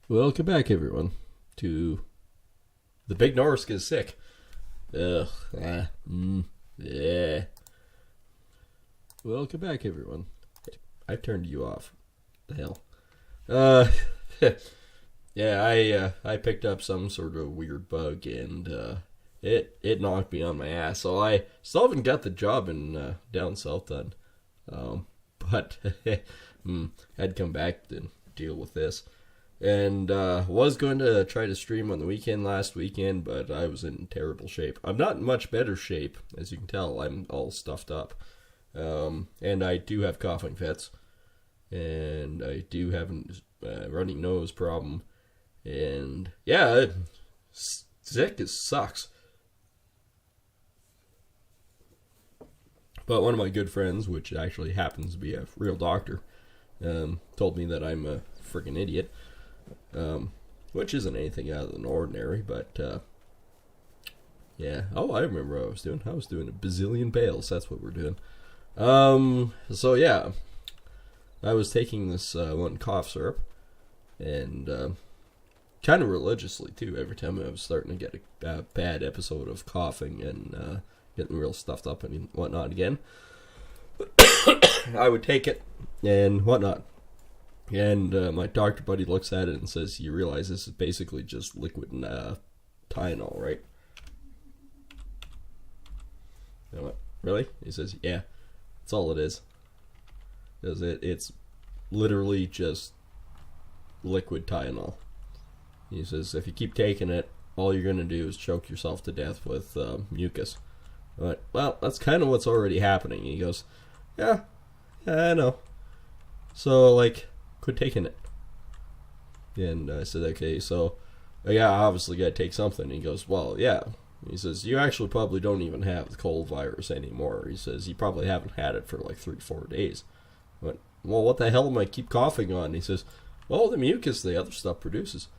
Welcome back, everyone, to the BigNorsk is sick. Yeah. Welcome back, everyone. I turned you off. The hell. Yeah, I picked up some sort of weird bug, and it knocked me on my ass. So I still haven't got the job in down south done. But I'd come back and deal with this. And was going to try to stream on the weekend last weekend, but I was in terrible shape. I'm not in much better shape, as you can tell. I'm all stuffed up. And I do have coughing fits. And I do have a runny nose problem. And yeah, sick as sucks. But one of my good friends, which actually happens to be a real doctor, told me that I'm a freaking idiot. Which isn't anything out of the ordinary, but yeah. Oh, I remember what I was doing. I was doing a bazillion bales. That's what we're doing. So yeah, I was taking this one cough syrup, and kind of religiously too. Every time I was starting to get a bad episode of coughing and getting real stuffed up and whatnot again, I would take it and whatnot. And my doctor buddy looks at it and says, "You realize this is basically just liquid Tylenol, right?" You know what? Really? He says, "Yeah, that's all it is. Because it's literally just liquid Tylenol." He says, "If you keep taking it, all you're going to do is choke yourself to death with mucus." But, well, that's kind of what's already happening. He goes, yeah, I know. So, like, quit taking it. And I said, okay, so yeah, obviously got to take something. He goes, well, yeah. He says, you actually probably don't even have the cold virus anymore. He says, you probably haven't had it for like 3-4 days. But, well, what the hell am I keep coughing on? He says, well, the mucus the other stuff produces.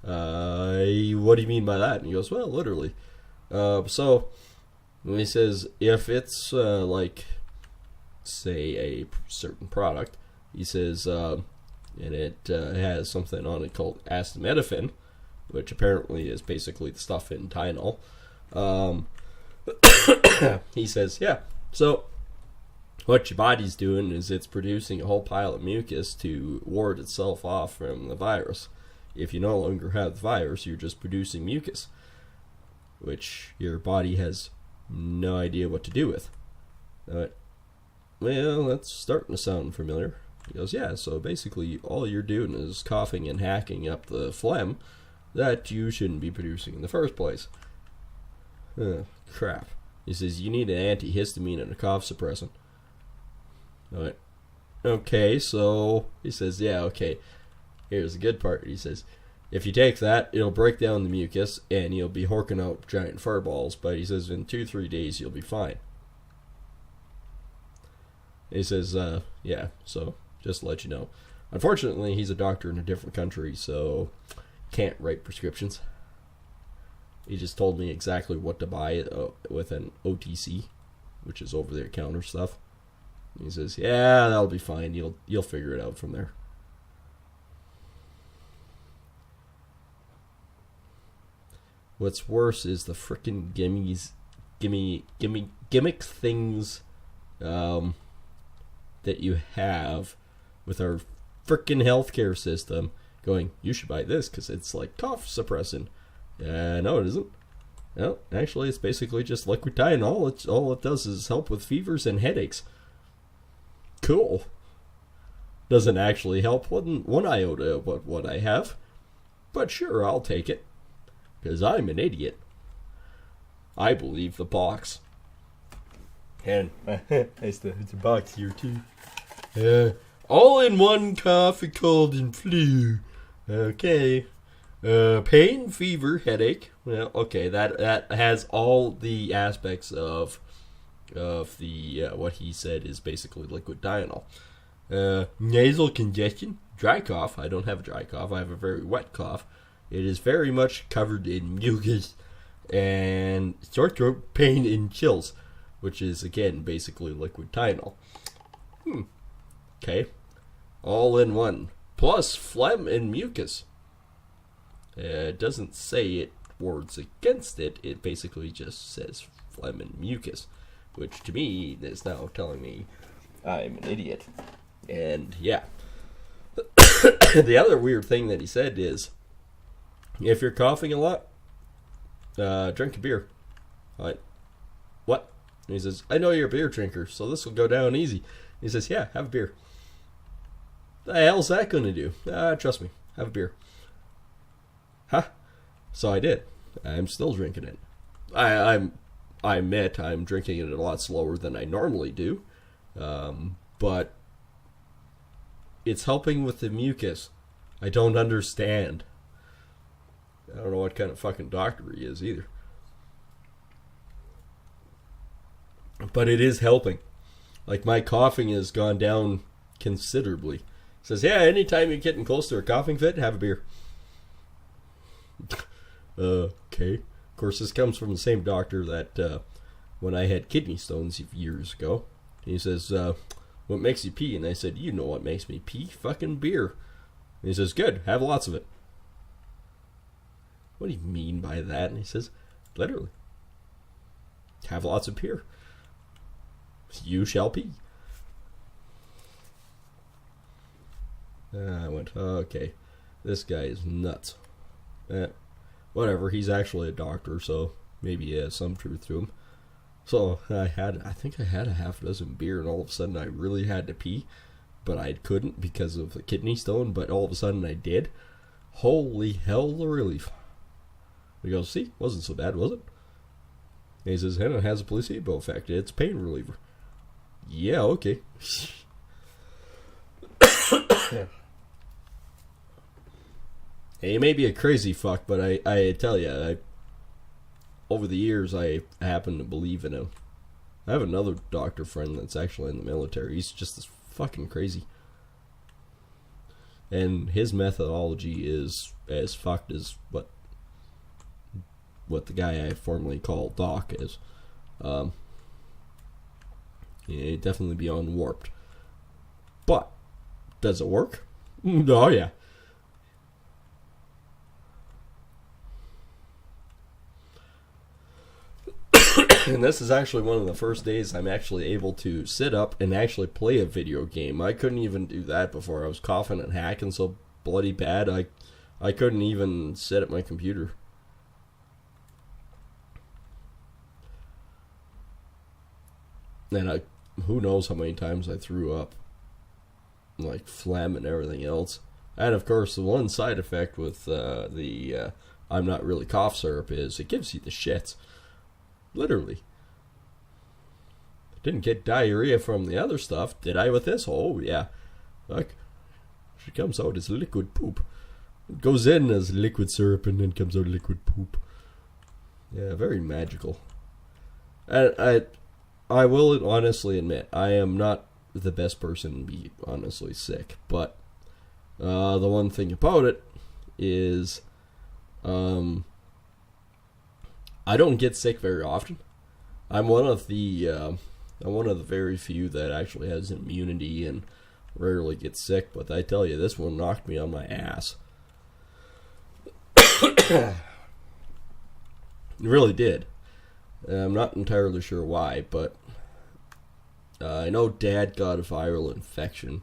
What do you mean by that? And he goes, well, literally. So he says, if it's like, say, a certain product, he says, and it has something on it called acetaminophen, which apparently is basically the stuff in Tylenol. He says, yeah, so what your body's doing is it's producing a whole pile of mucus to ward itself off from the virus. If you no longer have the virus, you're just producing mucus, which your body has no idea what to do with. Well, that's starting to sound familiar. He goes, yeah, so basically all you're doing is coughing and hacking up the phlegm that you shouldn't be producing in the first place. Crap. He says, you need an antihistamine and a cough suppressant. Alright. Okay, so he says, yeah, okay. Here's the good part. He says, if you take that, it'll break down the mucus and you'll be horking out giant fur balls, but he says in 2-3 days you'll be fine. He says, yeah, so just to let you know. Unfortunately, he's a doctor in a different country, so can't write prescriptions. He just told me exactly what to buy with an OTC, which is over-the-counter stuff. He says, yeah, that'll be fine. You'll figure it out from there. What's worse is the frickin' gimmick things that you have with our frickin' healthcare system going, you should buy this because it's like cough suppressant. No, it isn't. No, actually, it's basically just liquid Tylenol. All it does is help with fevers and headaches. Cool. Doesn't actually help one iota of what I have. But sure, I'll take it. Because I'm an idiot. I believe the box. And it's the box here too. All in one cough, cold, and flu. Okay. Pain, fever, headache. Well, okay, that has all the aspects of the what he said is basically liquid Tylenol. Nasal congestion, dry cough. I don't have a dry cough. I have a very wet cough. It is very much covered in mucus and sore throat, pain, and chills, which is again basically liquid Tylenol. Okay, all in one. plus phlegm and mucus. It doesn't say it words against it. It basically just says phlegm and mucus, which to me is now telling me I'm an idiot. And yeah. The other weird thing that he said is, if you're coughing a lot, drink a beer. Like, what? And he says, I know you're a beer drinker, so this will go down easy. He says, yeah, have a beer. The hell's that going to do? Trust me, have a beer. Huh? So I did. I'm still drinking it. I admit I'm drinking it a lot slower than I normally do, but it's helping with the mucus. I don't understand. I don't know what kind of fucking doctor he is either. But it is helping. Like, my coughing has gone down considerably. He says, yeah, anytime you're getting close to a coughing fit, have a beer. Okay. Of course, this comes from the same doctor that when I had kidney stones years ago. He says, what makes you pee? And I said, you know what makes me pee? Fucking beer. And he says, good, have lots of it. What do you mean by that? And he says, literally, have lots of beer. You shall pee. I went, okay, this guy is nuts. Whatever, he's actually a doctor, so maybe he has some truth to him. So I think I had a half dozen beer, and all of a sudden I really had to pee, but I couldn't because of the kidney stone, but all of a sudden I did. Holy hell, the relief. He goes, see, wasn't so bad, was it? And he says, and it has a placebo effect. It's a pain reliever. Yeah, okay. He may be a crazy fuck, but I tell you, over the years, I happen to believe in him. I have another doctor friend that's actually in the military. He's just as fucking crazy. And his methodology is as fucked as what the guy I formerly called Doc is. Yeah, definitely beyond warped. But, does it work? Oh, yeah. And this is actually one of the first days I'm actually able to sit up and actually play a video game. I couldn't even do that before. I was coughing and hacking so bloody bad, I couldn't even sit at my computer. And who knows how many times I threw up. Like phlegm and everything else. And of course, the one side effect with the I'm Not Really cough syrup is it gives you the shits. Literally. Didn't get diarrhea from the other stuff, did I with this? Oh, yeah. Look. She comes out as liquid poop. It goes in as liquid syrup and then comes out liquid poop. Yeah, very magical. And I will honestly admit, I am not the best person to be honestly sick, but the one thing about it is I don't get sick very often. I'm one of the very few that actually has immunity and rarely gets sick, but I tell you, this one knocked me on my ass. It really did. I'm not entirely sure why, but I know Dad got a viral infection,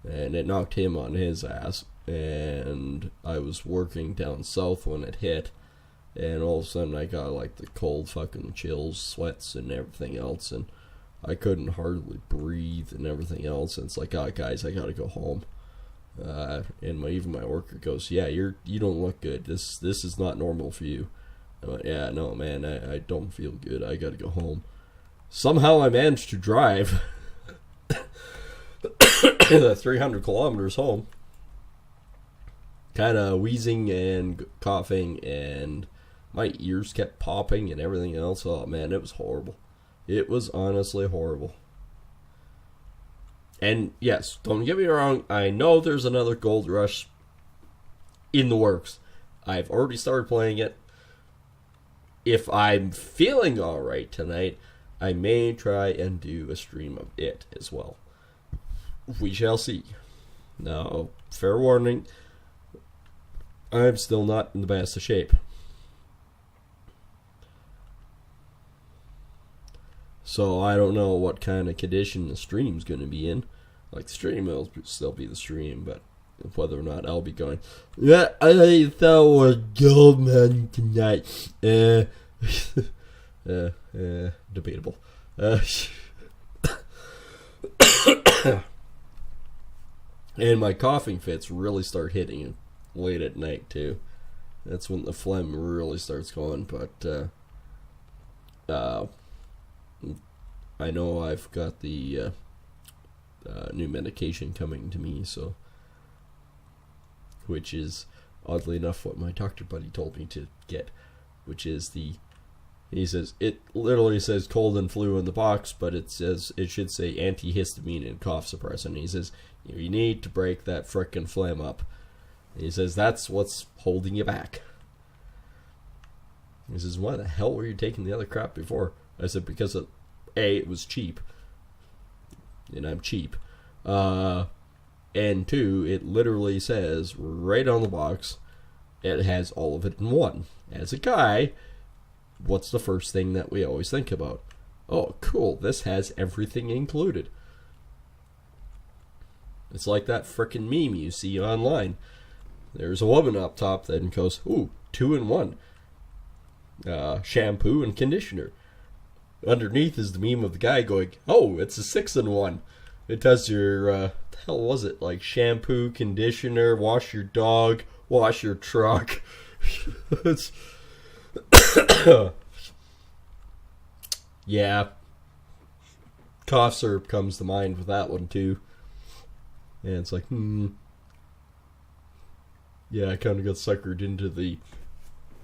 and it knocked him on his ass, and I was working down south when it hit, and all of a sudden I got like the cold fucking chills, sweats, and everything else, and I couldn't hardly breathe and everything else, and it's like, oh, guys, I gotta go home. And even my worker goes, yeah, you don't look good. This is not normal for you. I went, yeah, no, man, I don't feel good. I gotta go home. Somehow I managed to drive the 300 kilometers home, kind of wheezing and coughing, and my ears kept popping and everything else. Oh, man, it was horrible. It was honestly horrible. And yes, don't get me wrong, I know there's another Gold Rush in the works. I've already started playing it. If I'm feeling alright tonight, I may try and do a stream of it as well. We shall see. Now, fair warning, I'm still not in the best of shape. So I don't know what kind of condition the stream's going to be in. Like, the stream will still be the stream, but whether or not I'll be going, yeah, I thought we're gold man tonight. Debatable. And my coughing fits really start hitting late at night, too. That's when the phlegm really starts going, but I know I've got the new medication coming to me, so, which is oddly enough what my doctor buddy told me to get, which is he says it literally says cold and flu in the box, but it should say antihistamine and cough suppressant. He says you need to break that frickin' phlegm up. And he says that's what's holding you back. He says, why the hell were you taking the other crap before? I said, because it was cheap. And I'm cheap. And 2, it literally says right on the box, it has all of it in one. As a guy, what's the first thing that we always think about? Oh, cool, this has everything included. It's like that frickin' meme you see online. There's a woman up top that goes, ooh, 2 in 1. Shampoo and conditioner. Underneath is the meme of the guy going, oh, it's a 6 in 1. It does your, what the hell was it? Like shampoo, conditioner, wash your dog, wash your truck. It's yeah. Cough syrup comes to mind with that one too. And it's like, yeah, I kind of got suckered into the,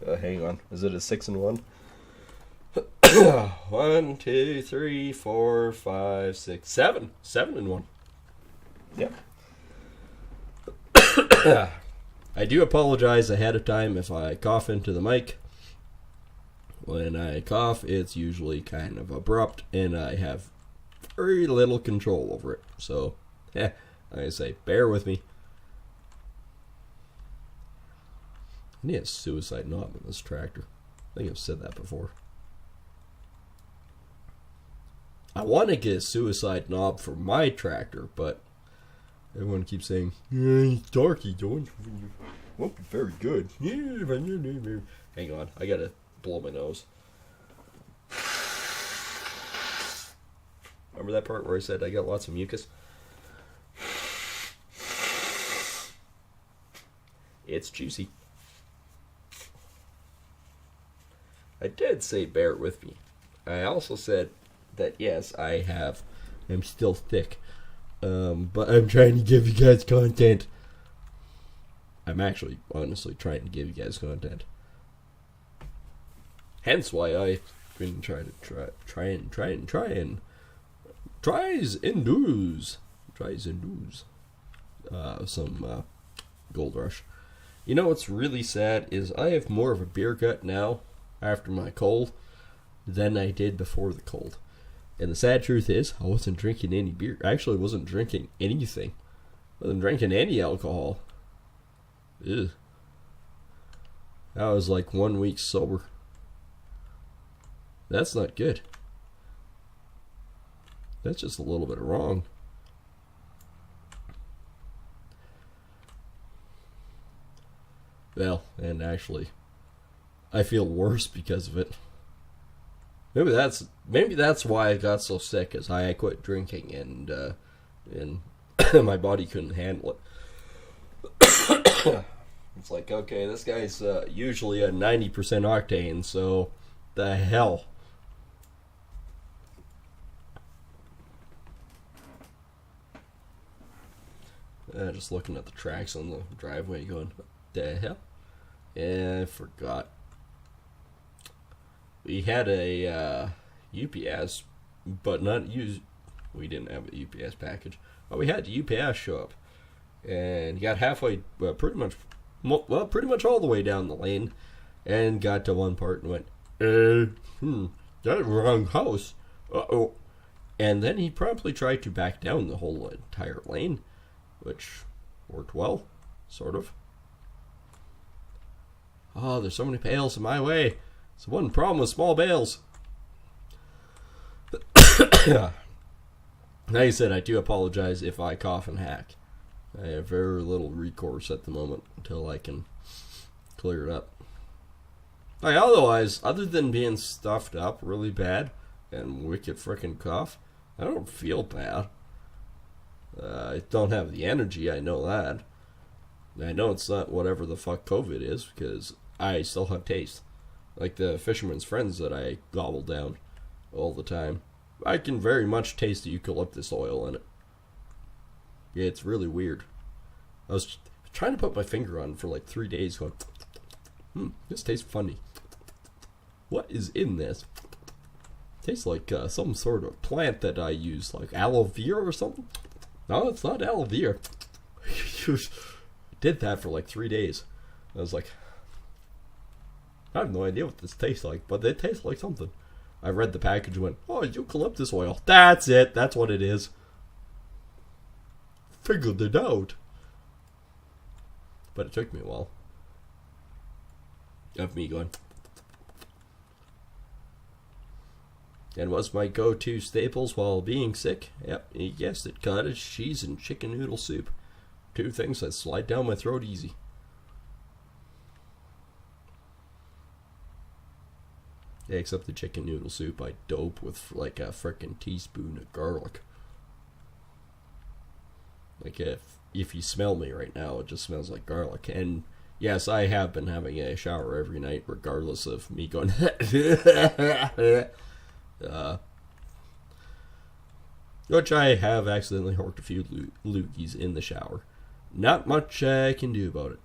hang on, is it a 6 in 1? 1, 2, 3, 4, 5, 6, 7. 7 in 1. Yep. I do apologize ahead of time if I cough into the mic. When I cough, it's usually kind of abrupt, and I have very little control over it. So, like I say, bear with me. I need a suicide knob in this tractor. I think I've said that before. I want to get a suicide knob for my tractor, but everyone keeps saying, yeah, it's darky, don't you? Won't be very good. Hang on, I gotta blow my nose. Remember that part where I said I got lots of mucus? It's juicy. I did say bear with me. I also said that yes, I'm still thick. But I'm trying to give you guys content. I'm actually honestly trying to give you guys content. Hence why I've been trying to tries and do's some Gold Rush. You know what's really sad is I have more of a beer gut now after my cold than I did before the cold. And the sad truth is, I wasn't drinking any beer. I actually wasn't drinking anything. I wasn't drinking any alcohol. Ew. I was like 1 week sober. That's not good. That's just a little bit wrong. Well, and actually, I feel worse because of it. Maybe that's why I got so sick, is I quit drinking and my body couldn't handle it. It's like, okay, this guy's usually a 90% octane, so the hell. Just looking at the tracks on the driveway going, what the hell? Yeah, I forgot. We had a UPS, but not used. We didn't have a UPS package, but we had the UPS show up, and he got halfway, pretty much all the way down the lane, and got to one part and went, that's the wrong house. Uh-oh. And then he promptly tried to back down the whole entire lane, which Worked well, sort of. Oh, there's so many bales in my way. It's one problem with small bales. Like I said, I do apologize if I cough and hack. I have very little recourse at the moment until I can clear it up. Like, otherwise, other than being stuffed up really bad and wicked frickin' cough, I don't feel bad. I don't have the energy, I know that. I know it's not whatever the fuck COVID is, because I still have taste. Like the fisherman's friends that I gobble down all the time. I can very much taste the eucalyptus oil in it. Yeah, it's really weird. I was trying to put my finger on for like 3 days going, this tastes funny. What is in this? Tastes like some sort of plant that I use, like aloe vera or something. No, it's not aloe vera. Did that for like 3 days. I was like, I have no idea what this tastes like, but it tastes like something. I read the package and went, oh, eucalyptus oil. That's it. That's what it is. Figured it out. But it took me a while. Of me going. And was my go-to staples while being sick? Yep, you guessed it. Cottage cheese and chicken noodle soup. 2 things that slide down my throat easy. Yeah, except the chicken noodle soup I dope with like a frickin' teaspoon of garlic. Like if you smell me right now, it just smells like garlic. And yes, I have been having a shower every night, regardless of me going. Which I have accidentally horked a few loogies in the shower. Not much I can do about it.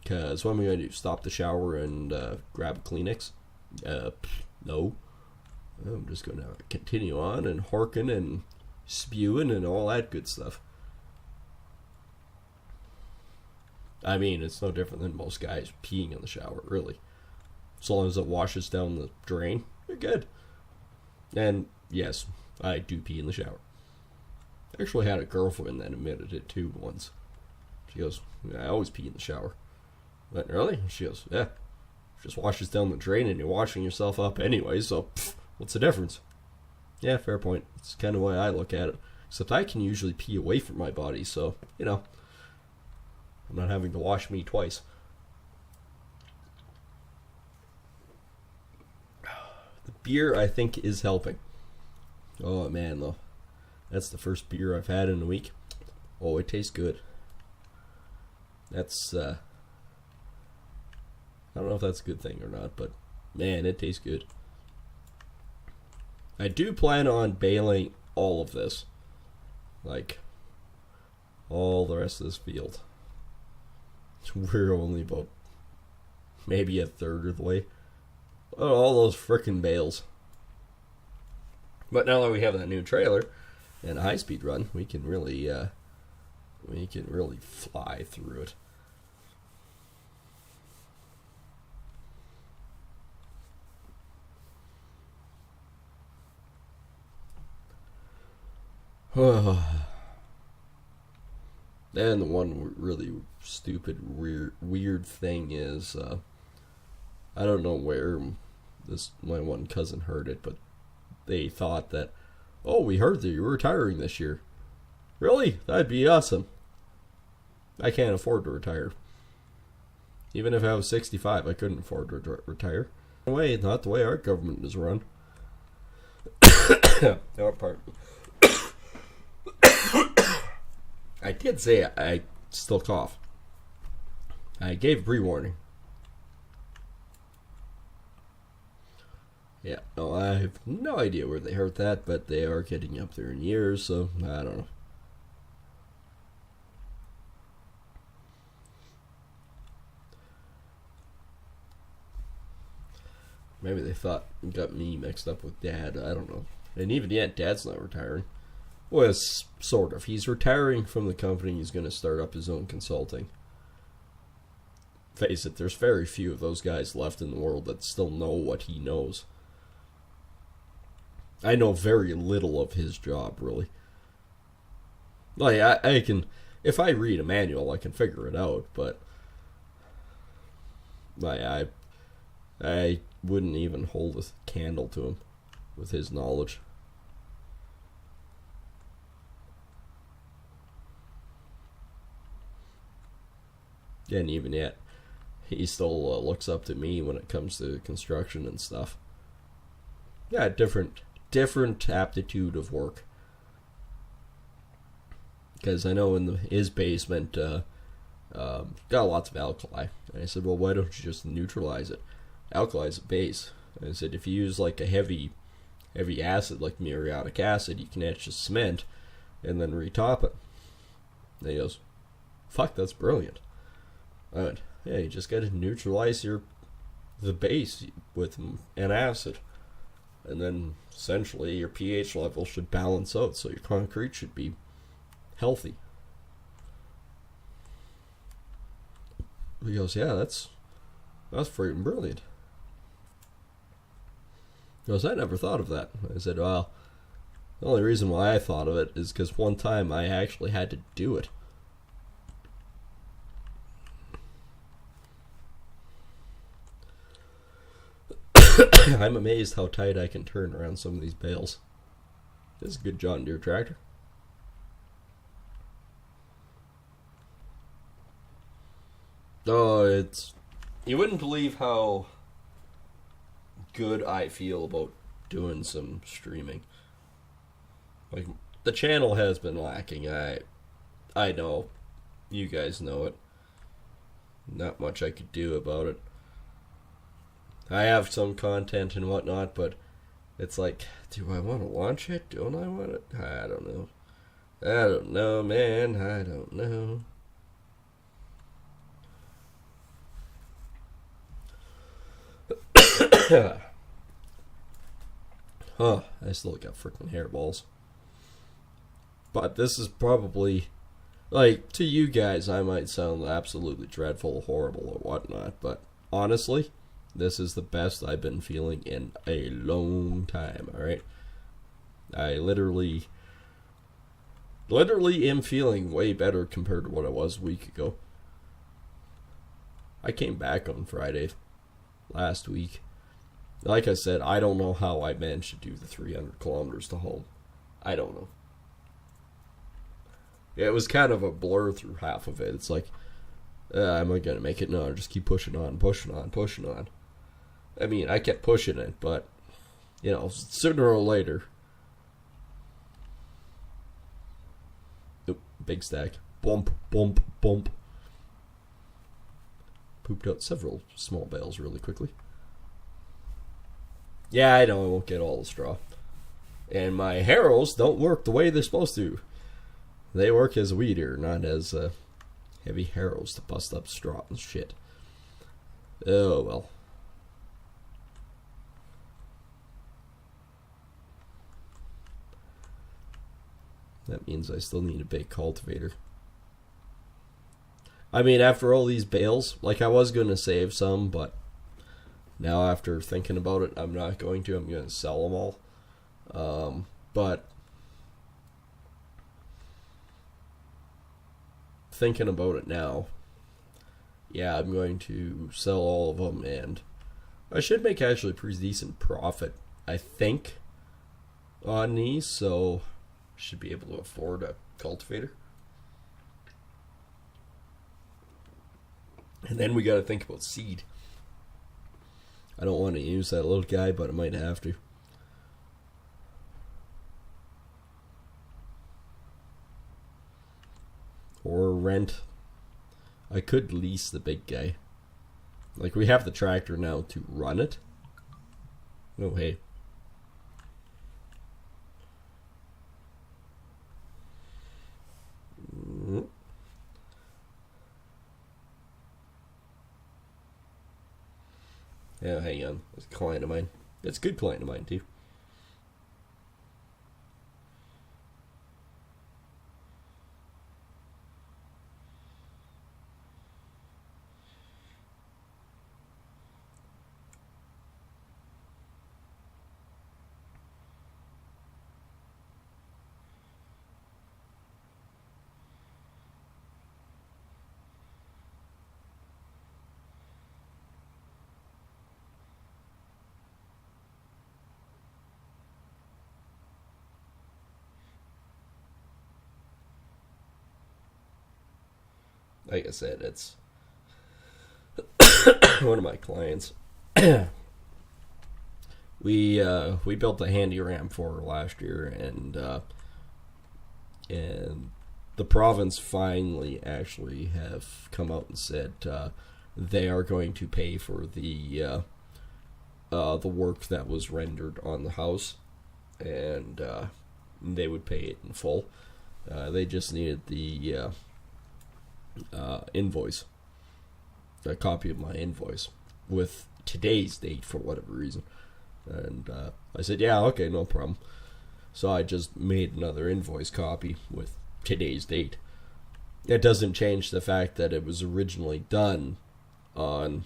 Because what am I going to do? Stop the shower and grab a Kleenex? No. I'm just going to continue on and horking and spewing and all that good stuff. I mean, it's no different than most guys peeing in the shower, really. As long as it washes down the drain, you're good. And yes, I do pee in the shower. I actually had a girlfriend that admitted it too once. She goes, I always pee in the shower. I went, really? She goes, yeah. It just washes down the drain and you're washing yourself up anyway, so what's the difference? Yeah, fair point. It's kind of the way I look at it. Except I can usually pee away from my body, so, you know, I'm not having to wash me twice. The beer, I think, is helping. Oh, man, though. That's the first beer I've had in a week. Oh, it tastes good. That's, I don't know if that's a good thing or not, but, man, it tastes good. I do plan on baling all of this. Like, all the rest of this field. We're only about maybe a third of the way. Oh, all those frickin' bales. But now that we have that new trailer and a high-speed run, we can really fly through it. And the one really stupid, weird thing is, I don't know where my one cousin heard it, but they thought that, oh, we heard that you were retiring this year. Really? That'd be awesome. I can't afford to retire. Even if I was 65, I couldn't afford to retire. Not the way our government is run. Our part. I did say I still cough. I gave pre-warning. Yeah, no, I have no idea where they heard that, but they are getting up there in years, so I don't know. Maybe they thought got me mixed up with Dad. I don't know. And even yet, Dad's not retiring. Well, sort of. He's retiring from the company. He's going to start up his own consulting. Face it, there's very few of those guys left in the world that still know what he knows. I know very little of his job, really. Like, I can... if I read a manual, I can figure it out, but I wouldn't even hold a candle to him with his knowledge. And even yet, he still looks up to me when it comes to construction and stuff. Yeah, different aptitude of work. Because I know in his basement, got lots of alkali. And I said, well, why don't you just neutralize it? Alkali is a base. And I said, if you use like a heavy acid like muriatic acid, you can etch the cement and then retop it. And he goes, fuck, that's brilliant. I went, yeah, you just got to neutralize the base with an acid. And then essentially your pH level should balance out, so your concrete should be healthy. He goes, yeah, that's freaking brilliant. He goes, I never thought of that. I said, well, the only reason why I thought of it is because one time I actually had to do it. I'm amazed how tight I can turn around some of these bales. This is a good John Deere tractor. Oh, you wouldn't believe how good I feel about doing some streaming. Like, the channel has been lacking. I know. You guys know it. Not much I could do about it. I have some content and whatnot, but it's like, do I want to launch it? Don't I want it? I don't know. I don't know, man. I don't know. Huh, I still got freaking hairballs. But this is probably, like, to you guys, I might sound absolutely dreadful, horrible, or whatnot, but honestly, this is the best I've been feeling in a long time, alright? I literally am feeling way better compared to what I was a week ago. I came back on Friday last week. Like I said, I don't know how I managed to do the 300 kilometers to home. I don't know. It was kind of a blur through half of it. It's like, am I going to make it? No, just keep pushing on. I mean, I kept pushing it, but, you know, sooner or later. Oop, big stack. Bump, bump, bump. Pooped out several small bales really quickly. Yeah, I know I won't get all the straw. And my harrows don't work the way they're supposed to. They work as a weed eater, not as heavy harrows to bust up straw and shit. Oh, well. That means I still need a big cultivator. I mean, after all these bales, like, I was going to save some, but now after thinking about it, I'm not going to. I'm going to sell them all. But thinking about it now, yeah, I'm going to sell all of them, and I should make actually a pretty decent profit, I think, on these, so I should be able to afford a cultivator. And then we got to think about seed. I don't want to use that little guy, but I might have to. Or rent. I could lease the big guy. Like, we have the tractor now to run it. Oh, hey. Yeah, hang on. It's a client of mine. It's a good client of mine, too. like I said, it's one of my clients. We built a handy ramp for her last year, and the province finally actually have come out and said they are going to pay for the work that was rendered on the house, and they would pay it in full. They just needed the invoice, a copy of my invoice with today's date for whatever reason. And I said, yeah, okay, no problem. So I just made another invoice copy with today's date. It doesn't change the fact that it was originally done on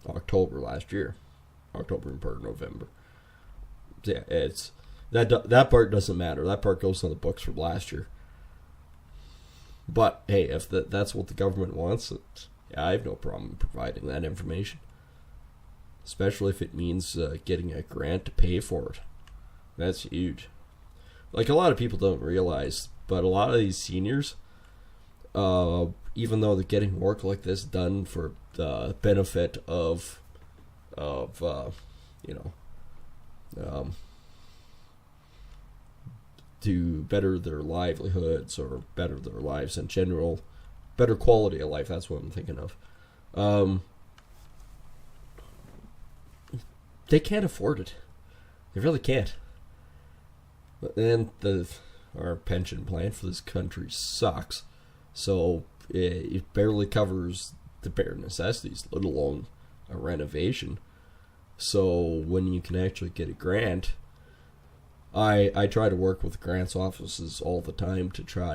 October last year. October and part of November. Yeah, it's that part doesn't matter. That part goes on the books from last year. But hey, if that's what the government wants, yeah, I have no problem providing that information. Especially if it means getting a grant to pay for it. That's huge. Like, a lot of people don't realize, but a lot of these seniors, even though they're getting work like this done for the benefit of to better their livelihoods or better their lives in general, better quality of life, that's what I'm thinking of. They can't afford it. They really can't. And our pension plan for this country sucks. So it barely covers the bare necessities, let alone a renovation. So when you can actually get a grant, I try to work with grants offices all the time to try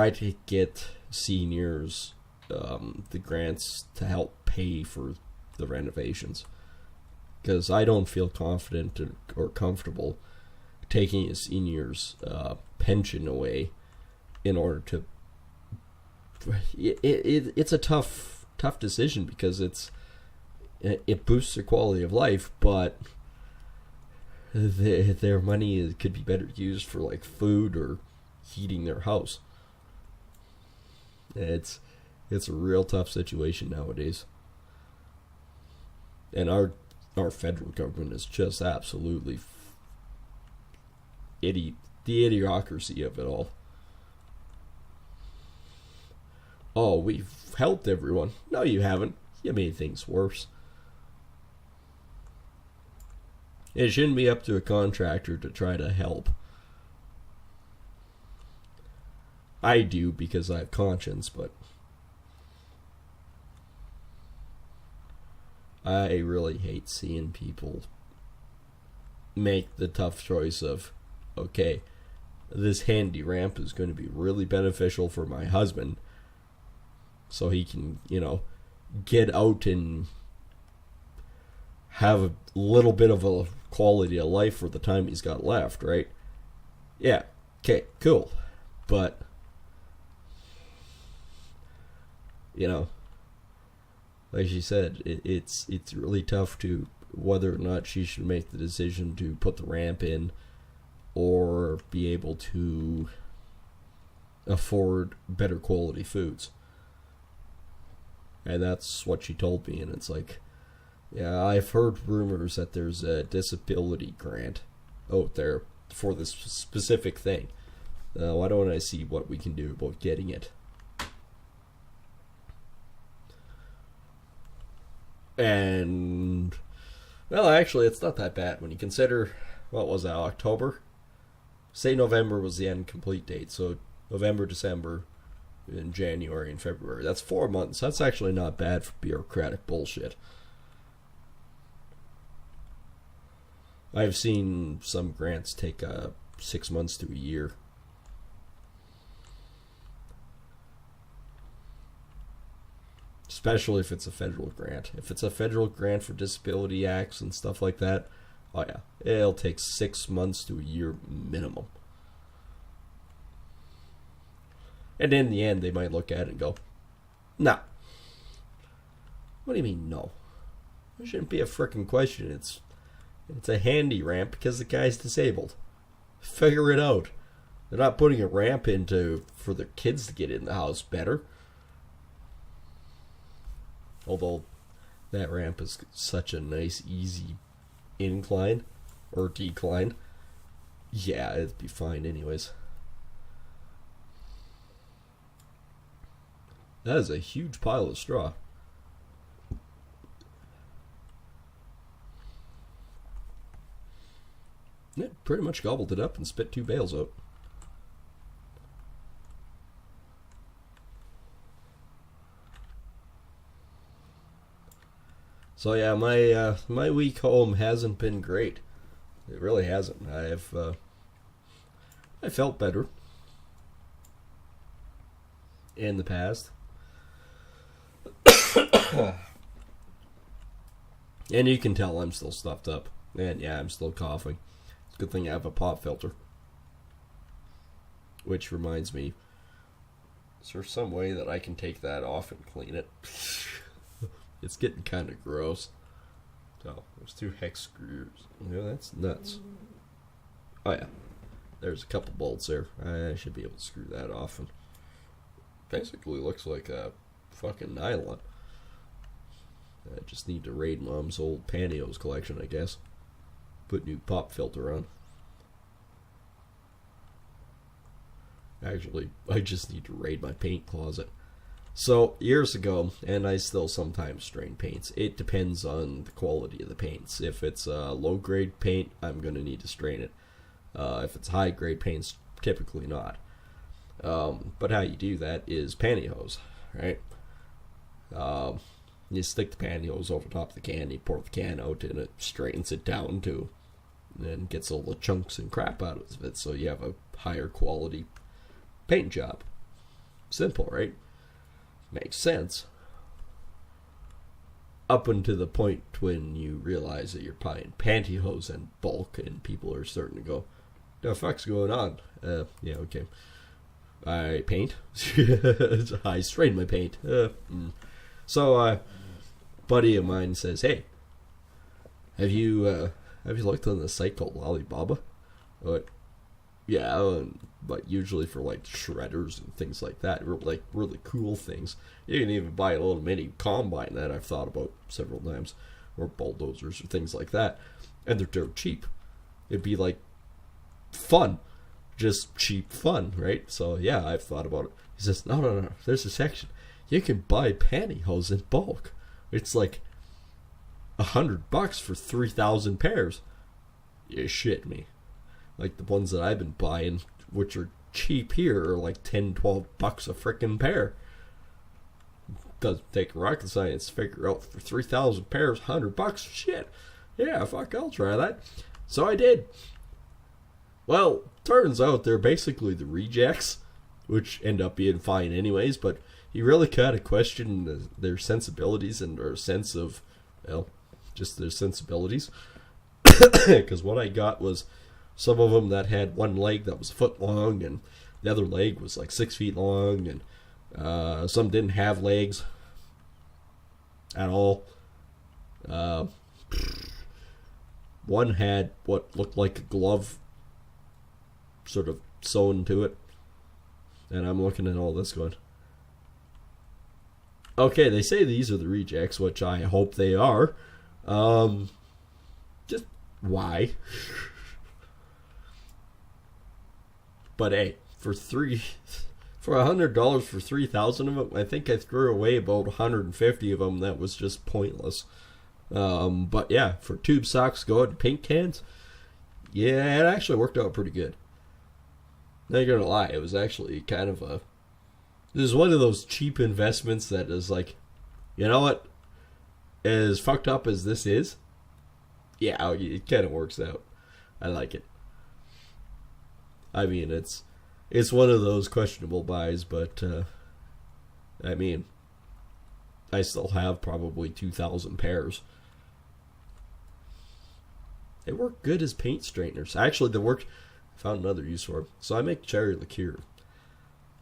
to get seniors the grants to help pay for the renovations. Because I don't feel confident or comfortable taking a senior's pension away in order to. It's a tough decision because it boosts their quality of life, but their money could be better used for like food or heating their house. It's a real tough situation nowadays, and our federal government is just absolutely the idiocracy of it all. Oh, we've helped everyone. No, you haven't. You made things worse. It shouldn't be up to a contractor to try to help. I do because I have conscience, but I really hate seeing people make the tough choice of, okay, this handy ramp is going to be really beneficial for my husband so he can, get out and have a little bit of a quality of life for the time he's got left, right? Yeah, okay, cool. But, like she said, it's really tough to whether or not she should make the decision to put the ramp in or be able to afford better quality foods. And that's what she told me, and it's like, yeah, I've heard rumors that there's a disability grant out there for this specific thing. Why don't I see what we can do about getting it? And, well, actually, it's not that bad when you consider, what was that, October? Say November was the end complete date, so November, December, in January and February. That's 4 months. That's actually not bad for bureaucratic bullshit. I've seen some grants take 6 months to a year. Especially if it's a federal grant. If it's a federal grant for disability acts and stuff like that, oh yeah, it'll take 6 months to a year minimum. And in the end, they might look at it and go, no. What do you mean, no? It shouldn't be a frickin' question. It's a handy ramp because the guy's disabled. Figure it out. They're not putting a ramp in for the kids to get in the house better. Although that ramp is such a nice, easy incline or decline. Yeah, it'd be fine anyways. That is a huge pile of straw. It pretty much gobbled it up and spit 2 bales out. So yeah, my week home hasn't been great. It really hasn't. I felt better in the past. And you can tell I'm still stuffed up. And yeah, I'm still coughing. It's a good thing I have a pop filter. Which reminds me, is there some way that I can take that off and clean it? It's getting kind of gross. So, there's 2 hex screws. Yeah, that's nuts. Oh yeah, there's a couple bolts there. I should be able to screw that off. And basically looks like a fucking nylon. I just need to raid Mom's old pantyhose collection, I guess. Put new pop filter on. Actually, I just need to raid my paint closet. So, years ago, and I still sometimes strain paints. It depends on the quality of the paints. If it's low-grade paint, I'm going to need to strain it. If it's high-grade paints, typically not. But how you do that is pantyhose, right? You stick the pantyhose over top of the can, you pour the can out, and it straightens it down too. And then gets all the chunks and crap out of it, so you have a higher quality paint job. Simple, right? Makes sense. Up until the point when you realize that you're buying pantyhose in bulk, and people are starting to go, "The fuck's going on?" Yeah, okay. I paint. I strain my paint. So, a buddy of mine says, "Hey, have you looked on this site called Alibaba?" Like, yeah, but usually for like shredders and things like that, like really cool things. You can even buy a little mini combine that I've thought about several times, or bulldozers or things like that, and they're dirt cheap. It'd be like fun, just cheap fun, right? So yeah, I've thought about it. He says, no, there's a section. You can buy pantyhose in bulk. It's like $100 for 3,000 pairs. You shit me. Like the ones that I've been buying, which are cheap here, are like $10-12 a frickin' pair. Doesn't take rocket science to figure out for 3,000 pairs, $100. Shit. Yeah, fuck, I'll try that. So I did. Well, turns out they're basically the rejects, which end up being fine anyways, but you really kind of question their sensibilities and their sense of, well, just their sensibilities. Because what I got was some of them that had one leg that was a foot long, and the other leg was like 6 feet long, and some didn't have legs at all. One had what looked like a glove sort of sewn to it. And I'm looking at all this going, okay, they say these are the rejects, which I hope they are. Just why? But hey, for $100 for 3,000 of them, I think I threw away about 150 of them. That was just pointless. But yeah, for tube socks, go to paint cans. Yeah, it actually worked out pretty good. Not gonna lie, it was actually kind of a. This is one of those cheap investments that is like, you know what? As fucked up as this is, yeah, it kind of works out. I like it. I mean, it's one of those questionable buys, but I mean, I still have probably 2,000 pairs. They work good as paint straighteners. Actually, they work. I found another use for them. So I make cherry liqueur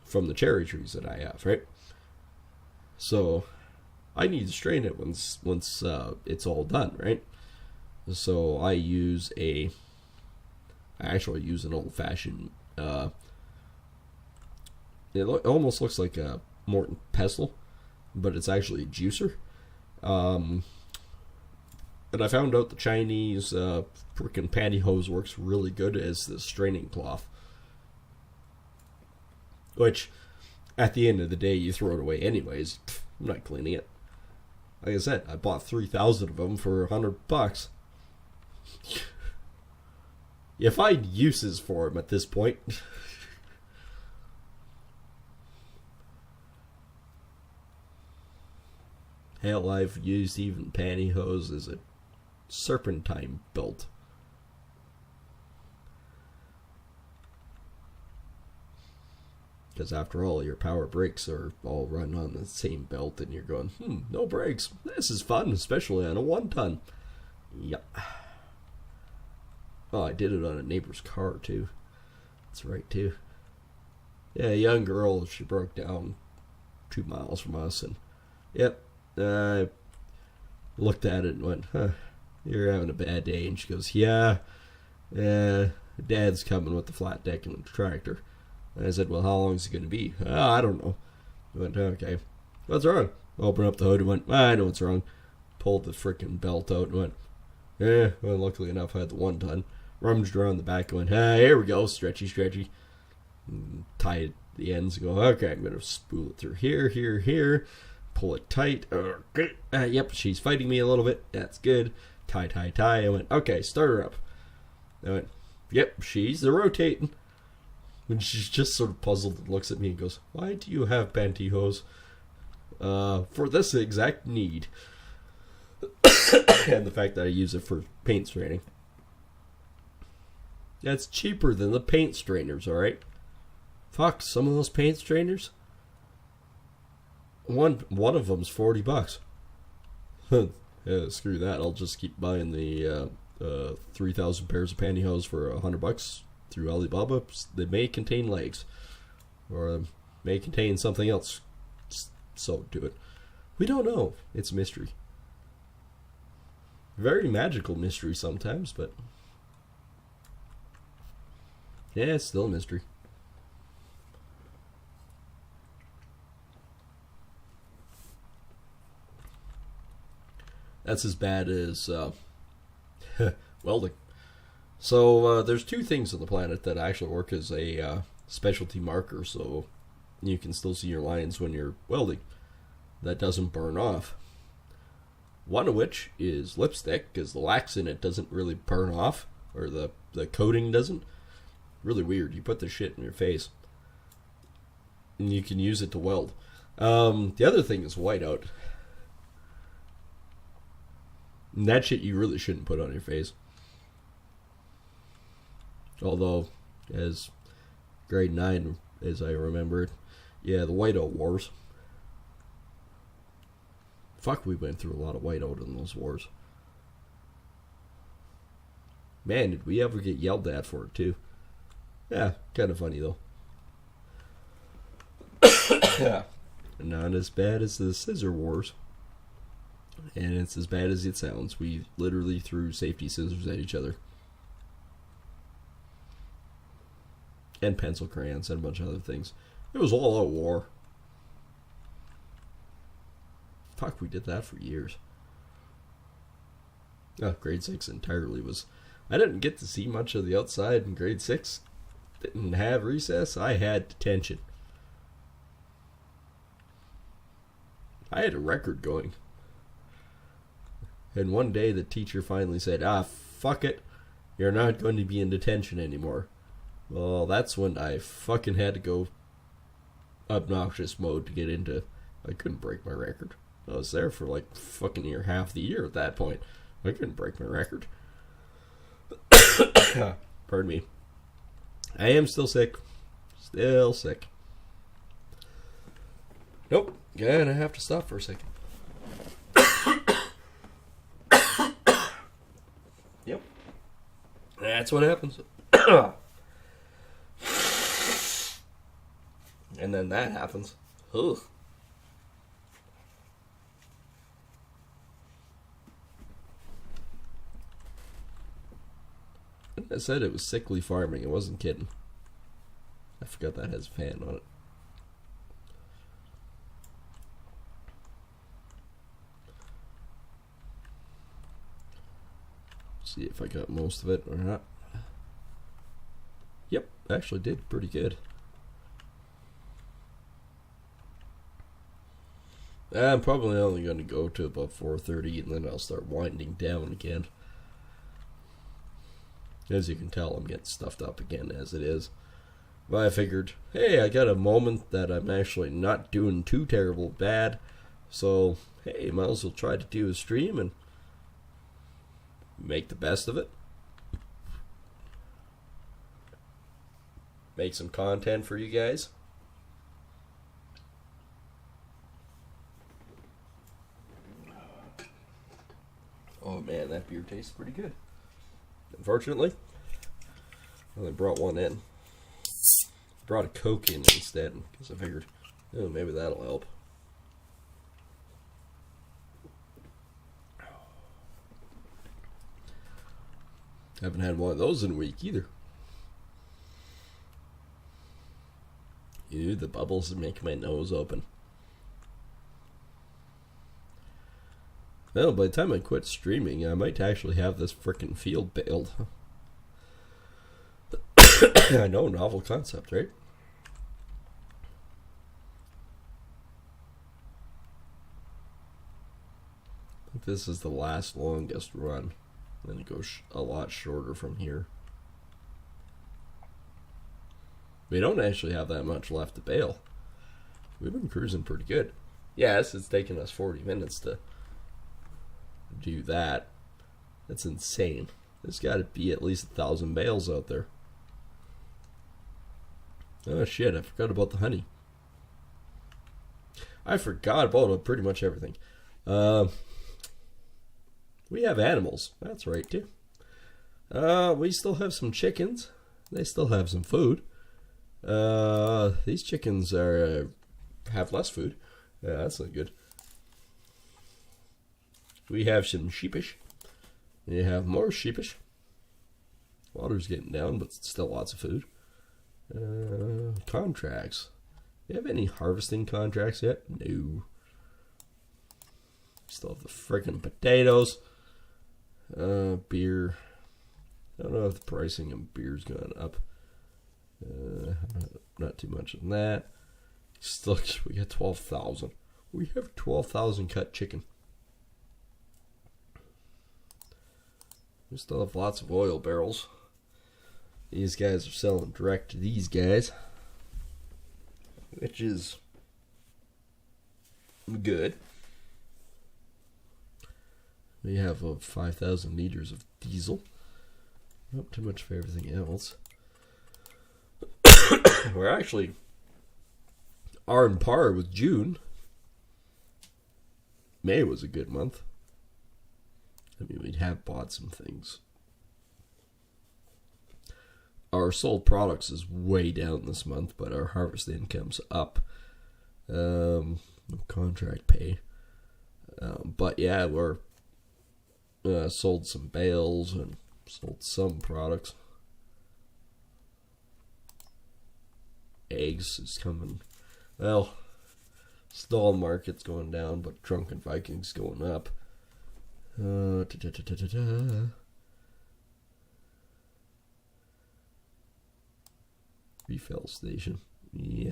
from the cherry trees that I have, right? So I need to strain it once it's all done, right? So I actually use an old-fashioned almost looks like a Morton pestle, but it's actually a juicer. And I found out the Chinese freaking pantyhose works really good as the straining cloth. Which, at the end of the day, you throw it away anyways. I'm not cleaning it. Like I said, I bought 3,000 of them for $100. You find uses for them at this point. Hell, I've used even pantyhose as a serpentine belt. Because after all, your power brakes are all run on the same belt, and you're going, no brakes. This is fun, especially on a 1-ton. Yep. Oh, I did it on a neighbor's car, too. That's right, too. Yeah, a young girl, she broke down 2 miles from us, and yep, I looked at it and went, you're having a bad day. And she goes, yeah, Dad's coming with the flat deck and the tractor. And I said, well, how long is it going to be? I don't know. I went, okay. What's wrong? Open up the hood and went, I know what's wrong. Pulled the freaking belt out and went, well, luckily enough, I had the 1-ton. Rummaged around the back and went, here we go, stretchy. And tied the ends and go, okay, I'm going to spool it through here. Pull it tight. Okay. Yep, she's fighting me a little bit. That's good. Tie. I went, okay, start her up. I went, yep, she's rotating. And she's just sort of puzzled and looks at me and goes, why do you have pantyhose? For this exact need. And the fact that I use it for paint straining. That's cheaper than the paint strainers, alright? Fuck, some of those paint strainers? One of them's $40. Yeah, screw that. I'll just keep buying the 3,000 pairs of pantyhose for $100 through Alibaba. They may contain legs, or may contain something else sewed to it. We don't know. It's a mystery. Very magical mystery sometimes, but yeah, it's still a mystery. That's as bad as welding. So there's 2 things on the planet that actually work as a specialty marker, so you can still see your lines when you're welding. That doesn't burn off. One of which is lipstick, because the wax in it doesn't really burn off, or the coating doesn't. Really weird. You put the shit in your face, and you can use it to weld. The other thing is whiteout. And that shit you really shouldn't put on your face. Although, as grade 9, as I remember it, yeah, the whiteout wars. Fuck, we went through a lot of whiteout in those wars. Man, did we ever get yelled at for it, too. Yeah, kind of funny, though. Yeah. Not as bad as the scissor wars. And it's as bad as it sounds. We literally threw safety scissors at each other. And pencil crayons and a bunch of other things. It was all out war. Fuck, we did that for years. Grade 6 entirely was... I didn't get to see much of the outside in grade 6. Didn't have recess. I had detention. I had a record going. And one day the teacher finally said, fuck it. You're not going to be in detention anymore. Well, that's when I fucking had to go obnoxious mode to get into... I couldn't break my record. I was there for like fucking half the year at that point. I couldn't break my record. Pardon me. I am still sick. Still sick. Nope. Gonna have to stop for a second. Yep. That's what happens. And then that happens. Ugh. I said it was sickly farming. I wasn't kidding. I forgot that has a fan on it. See if I got most of it or not. Yep, actually did pretty good. I'm probably only going to go to about 4:30 and then I'll start winding down again. As you can tell, I'm getting stuffed up again as it is. But I figured, hey, I got a moment that I'm actually not doing too terrible bad. So, hey, might as well try to do a stream and make the best of it. Make some content for you guys. Oh man, that beer tastes pretty good. Unfortunately, I only brought one in. Brought a Coke in instead because I figured, oh, maybe that'll help. Haven't had one of those in a week either. Ew, the bubbles make my nose open. Well, by the time I quit streaming, I might actually have this frickin' field bailed. I know, novel concept, right? I think this is the last longest run. Then it goes a lot shorter from here. We don't actually have that much left to bail. We've been cruising pretty good. Yes, it's taken us 40 minutes to do that. That's insane. There's got to be at least 1,000 bales out there. Oh shit, I forgot about the honey. I forgot about pretty much everything. We have animals. That's right, too. We still have some chickens. They still have some food. These chickens have less food. Yeah, that's not good. We have some sheepish. We have more sheepish. Water's getting down, but still lots of food. Contracts. Do you have any harvesting contracts yet? No. Still have the frickin' potatoes. Beer. I don't know if the pricing of beer's gone up. Not too much on that. Still, we got 12,000. We have 12,000 cut chicken. We still have lots of oil barrels. These guys are selling direct to these guys, which is good. We have 5,000 liters of diesel. Not too much for everything else. We're actually on par with June. May was a good month. I mean, we'd have bought some things. Our sold products is way down this month, but our harvest income's up. No contract pay. But yeah, we're sold some bales and sold some products. Eggs is coming. Well, stall market's going down, but Drunken Viking's going up. Refill station. Yeah.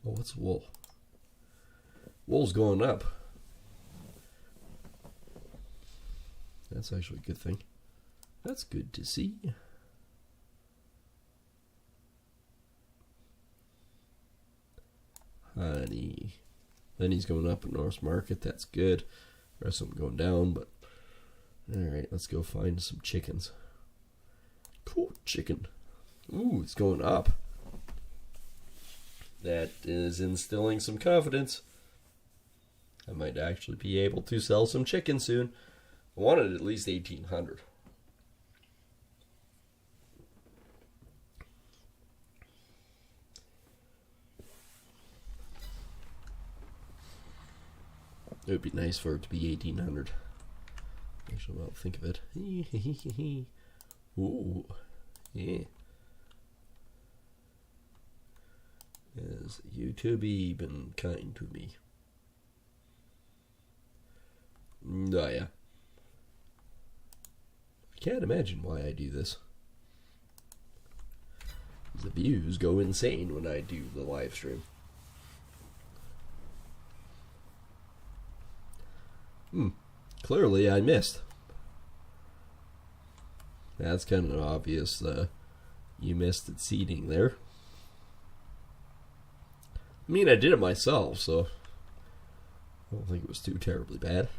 Oh, what's wool? Wool's going up. That's actually a good thing. That's good to see. Honey. Honey's going up at North Market. That's good. The rest of them going down, but alright, let's go find some chickens. Cool chicken. Ooh, it's going up. That is instilling some confidence. I might actually be able to sell some chicken soon. I wanted at least 1,800. It would be nice for it to be 1,800. Actually, well, think of it. Ooh, yeah. Has YouTube been kind to me? Oh, yeah. I can't imagine why I do this. The views go insane when I do the live stream. Clearly I missed. That's kind of obvious. You missed at seating there. I mean, I did it myself, so I don't think it was too terribly bad.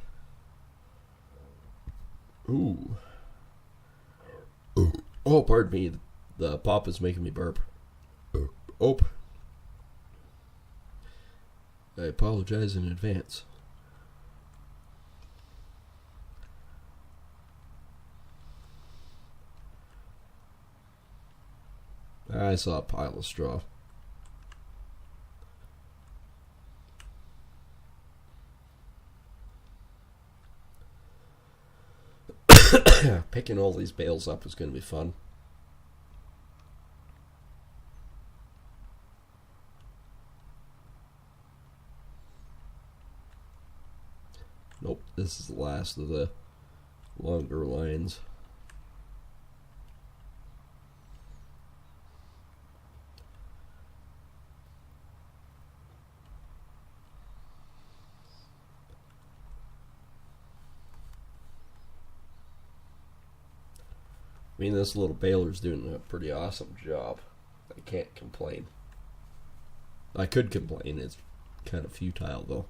Ooh. Oh, pardon me. The pop is making me burp. Oh. I apologize in advance. I saw a pile of straw. Picking all these bales up is going to be fun. Nope, this is the last of the longer lines. I mean, this little baler's doing a pretty awesome job. I can't complain. I could complain. It's kind of futile, though.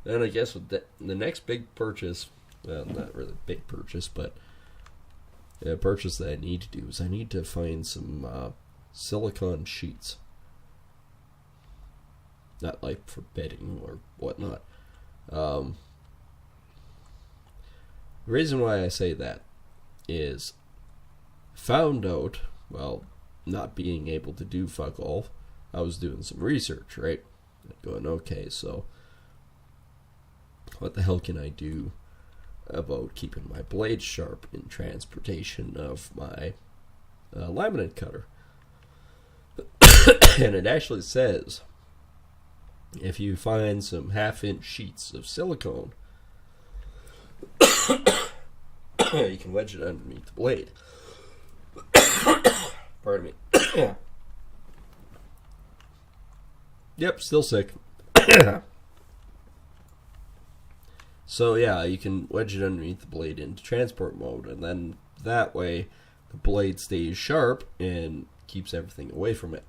And I guess with the next big purchase, well, not really big purchase, but a purchase that I need to do is I need to find some silicone sheets. Not like for bedding or whatnot. The reason why I say that is found out, well, not being able to do fuck all, I was doing some research, right? Going, okay, so what the hell can I do about keeping my blades sharp in transportation of my laminate cutter? And it actually says, if you find some half-inch sheets of silicone, you can wedge it underneath the blade. Pardon me. Yep, still sick. So yeah, you can wedge it underneath the blade into transport mode, and then that way the blade stays sharp and keeps everything away from it.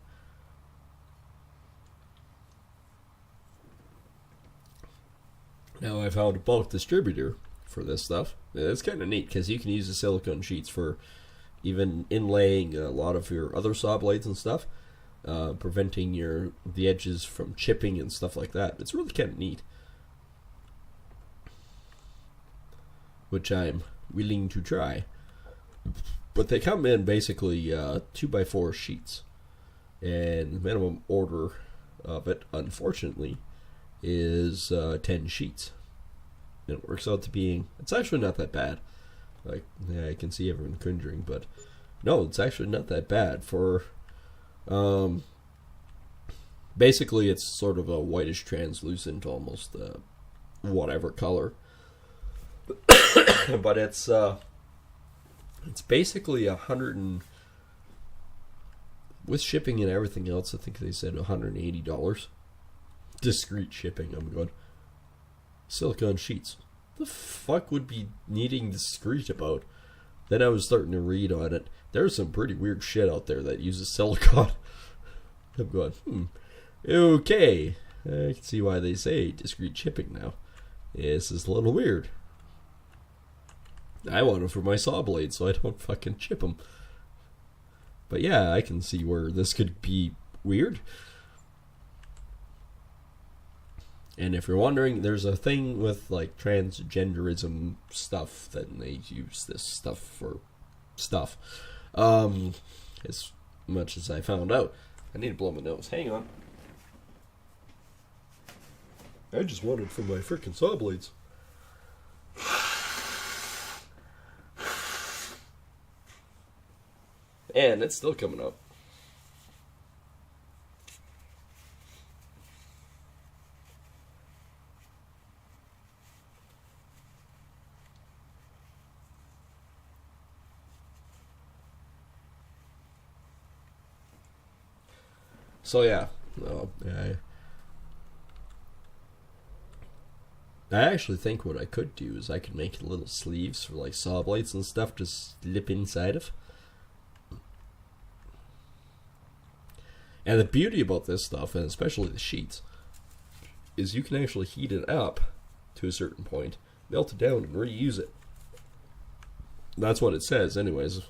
Now I found a bulk distributor for this stuff. It's kind of neat because you can use the silicone sheets for even inlaying a lot of your other saw blades and stuff, preventing the edges from chipping and stuff like that. It's really kind of neat, which I'm willing to try. But they come in basically 2x4 sheets, and the minimum order of it, unfortunately, is 10 sheets. And it works out to being, it's actually not that bad. Like, yeah, I can see everyone cringing, but no, it's actually not that bad for, basically it's sort of a whitish translucent, almost, whatever color. But it's basically with shipping and everything else, I think they said $180. Discreet shipping. I'm going, silicone sheets. The fuck would be needing discreet about? Then I was starting to read on it. There's some pretty weird shit out there that uses silicone. I'm going, okay. I can see why they say discreet shipping now. This is a little weird. I want them for my saw blade so I don't fucking chip them. But yeah, I can see where this could be weird. And if you're wondering, there's a thing with like transgenderism stuff that they use this stuff for stuff. As much as I found out. I need to blow my nose. Hang on. I just wanted for my freaking saw blades. And it's still coming up. So yeah, no, I actually think what I could do is I could make little sleeves for like saw blades and stuff to slip inside of. And the beauty about this stuff, and especially the sheets, is you can actually heat it up to a certain point, melt it down, and reuse it. That's what it says, anyways.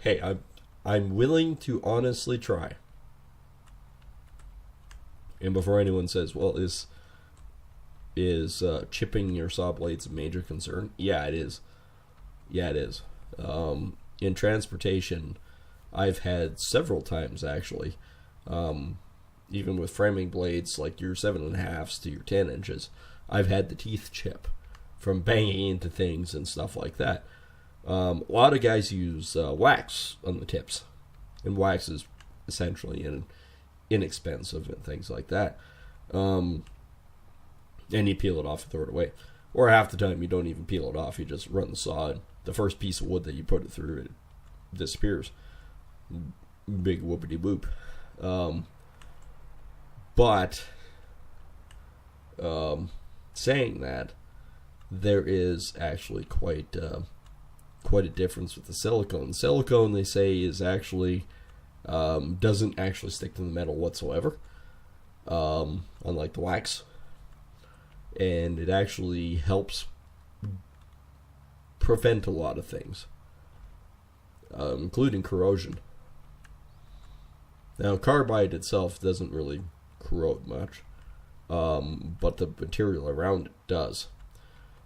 Hey, I'm willing to honestly try. And before anyone says, "Well, is chipping your saw blades a major concern?" Yeah, it is. Yeah, it is. In transportation, I've had several times actually, even with framing blades like your 7.5s to your 10 inches, I've had the teeth chip from banging into things and stuff like that. A lot of guys use wax on the tips, and wax is essentially inexpensive and things like that. And you peel it off and throw it away. Or half the time you don't even peel it off, you just run the saw, and the first piece of wood that you put it through, it disappears. Big whoopity whoop. But saying that, there is actually quite a difference with the silicone. Silicone, they say, is actually doesn't actually stick to the metal whatsoever, unlike the wax, and it actually helps prevent a lot of things, including corrosion. Now, carbide itself doesn't really corrode much, but the material around it does.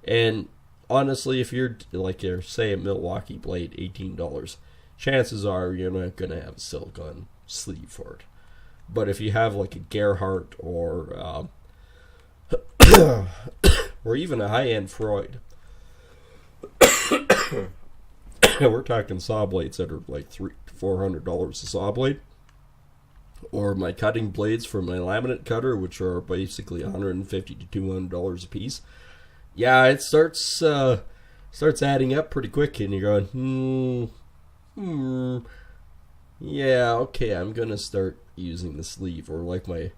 And honestly, if you're like, say, a Milwaukee blade, $18, chances are you're not going to have a silicone sleeve for it. But if you have like a Gerhardt or or even a high-end Freud, we're talking saw blades that are like $300-400 a saw blade. Or my cutting blades for my laminate cutter, which are basically $150 to $200 a piece. Yeah, it starts adding up pretty quick, and you're going, yeah, okay, I'm gonna start using the sleeve, or like what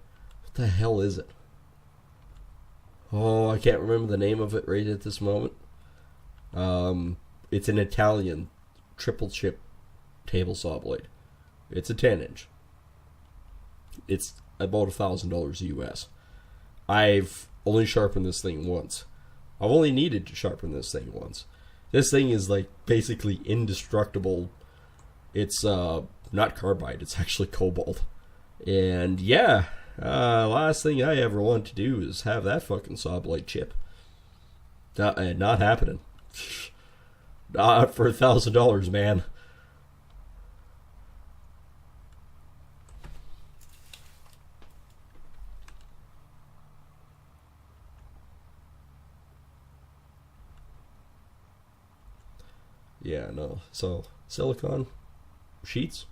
the hell is it? Oh, I can't remember the name of it right at this moment. It's an Italian triple chip table saw blade. It's a 10-inch. It's about $1,000 US. I've only sharpened this thing once. I've only needed to sharpen this thing once. This thing is like basically indestructible. It's not carbide, it's actually cobalt. And yeah, last thing I ever want to do is have that fucking saw blade chip. Not happening. Not for $1,000, man. Yeah, no. So, silicone sheets,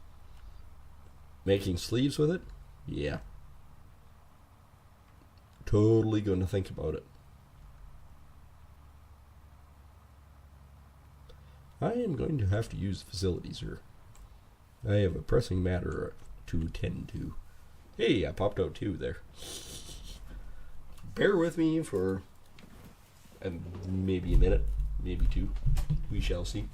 making sleeves with it, yeah. Totally going to think about it. I am going to have to use the facilities here. I have a pressing matter to attend to. Hey, I popped out 2 there. Bear with me for maybe a minute, maybe 2. We shall see.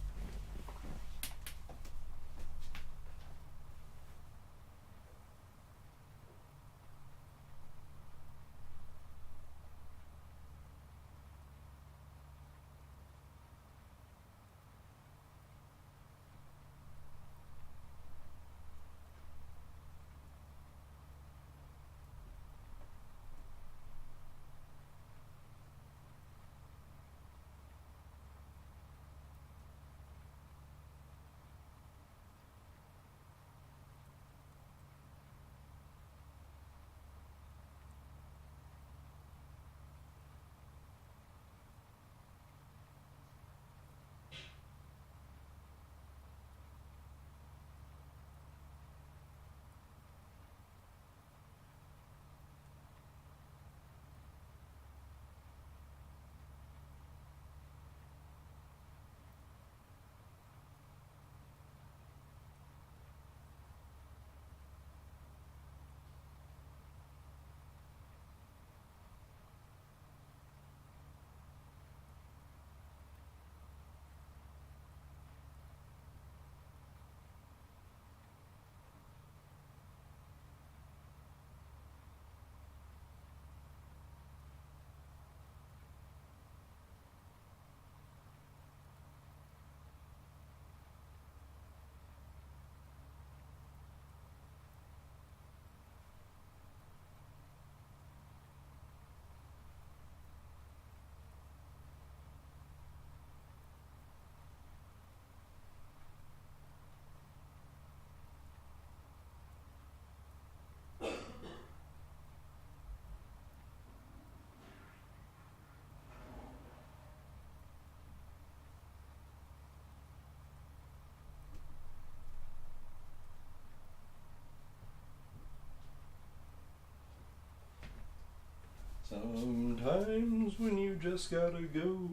Sometimes when you just gotta go.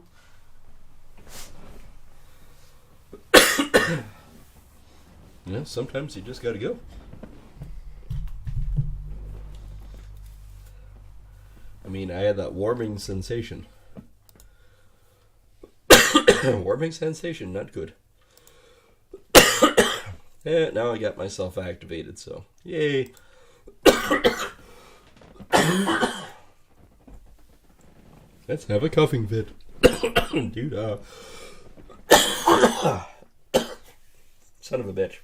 Yeah, sometimes you just gotta go. I mean, I had that warming sensation. Warming sensation, not good. Yeah, now I got myself activated, so yay. Let's have a coughing fit. Dude, son of a bitch.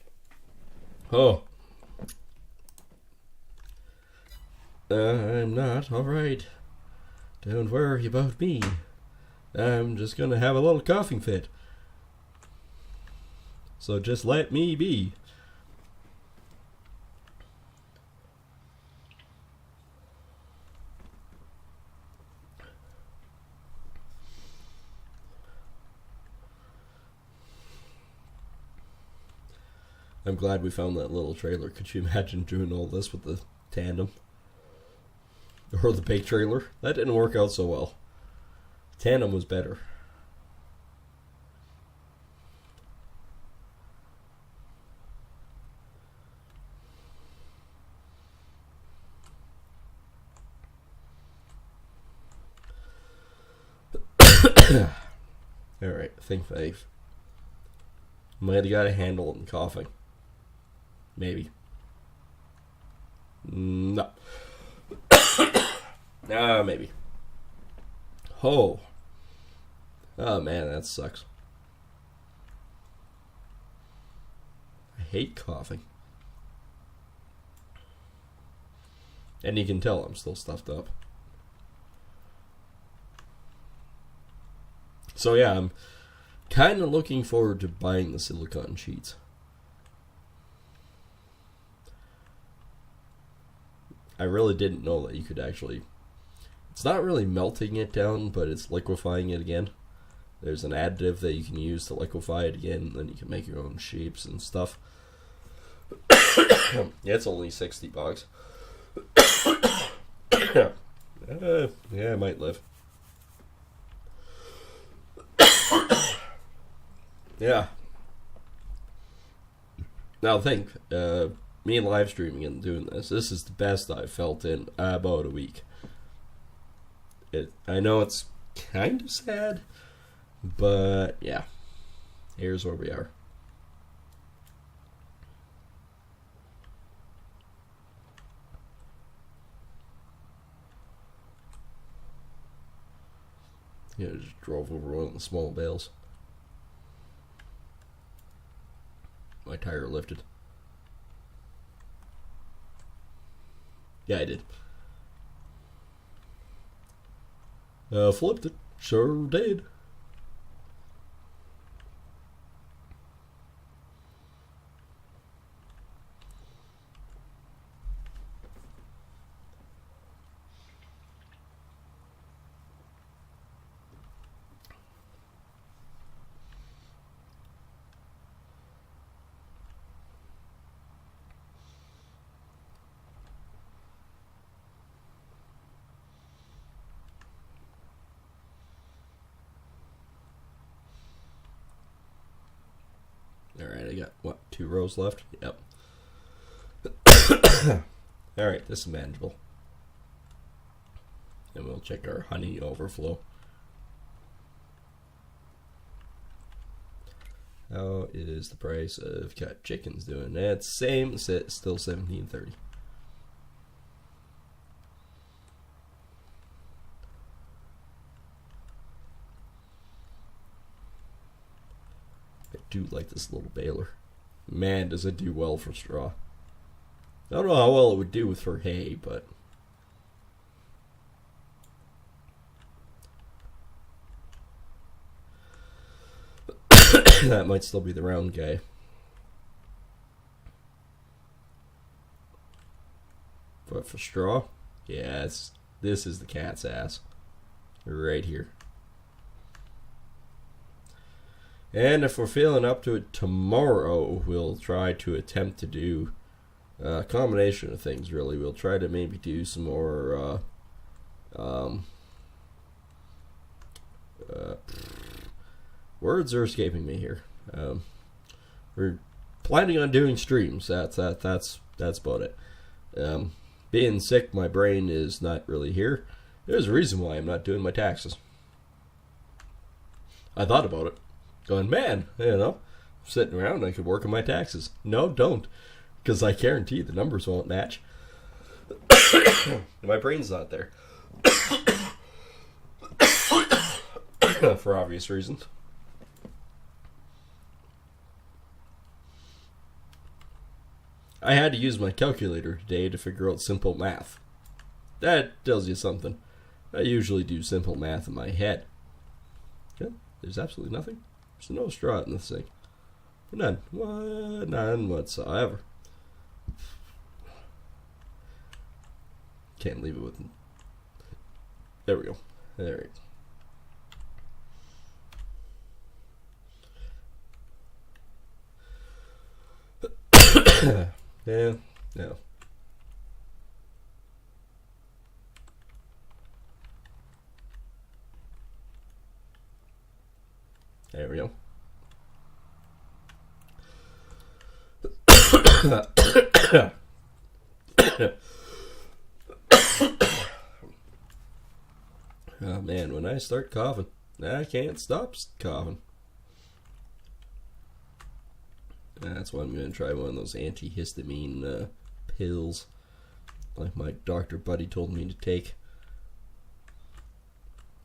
Oh. I'm not alright. Don't worry about me. I'm just gonna have a little coughing fit. So just let me be. I'm glad we found that little trailer. Could you imagine doing all this with the tandem? Or the big trailer? That didn't work out so well. Tandem was better. Alright, think 5. Might have got a handle on coughing. Maybe. No. Maybe. Oh. Oh man, that sucks. I hate coughing. And you can tell I'm still stuffed up. So yeah, I'm kind of looking forward to buying the silicone sheets. I really didn't know that you could actually... It's not really melting it down, but it's liquefying it again. There's an additive that you can use to liquefy it again, and then you can make your own shapes and stuff. Yeah, it's only $60. Yeah, I might live. Yeah. Now think, me and live streaming and doing this is the best I've felt in about a week. I know it's kind of sad, but yeah, here's where we are. Yeah, just drove over one of the small bales. My tire lifted. Yeah, I did. Flipped it. Sure did. Alright, I got, what, 2 rows left? Yep. Alright, this is manageable. And we'll check our honey overflow. How is the price of cut chickens doing? That's same, still $17.30. I do like this little baler. Man, does it do well for straw. I don't know how well it would do with for hay, but that might still be the round guy. But for straw, yeah, this is the cat's ass. Right here. And if we're feeling up to it tomorrow, we'll try to attempt to do a combination of things, really. We'll try to maybe do some more Um, uh, words are escaping me here. We're planning on doing streams. That's about it. Being sick, my brain is not really here. There's a reason why I'm not doing my taxes. I thought about it, going, man, sitting around, I could work on my taxes. No, don't, because I guarantee the numbers won't match. My brain's not there. For obvious reasons. I had to use my calculator today to figure out simple math. That tells you something. I usually do simple math in my head. Yeah, there's absolutely nothing. There's no straw in this thing. None. None whatsoever. Can't leave it with... There we go. There we go. Yeah, no. There we go. Oh man, when I start coughing, I can't stop coughing. That's why I'm going to try one of those antihistamine pills, like my doctor buddy told me to take.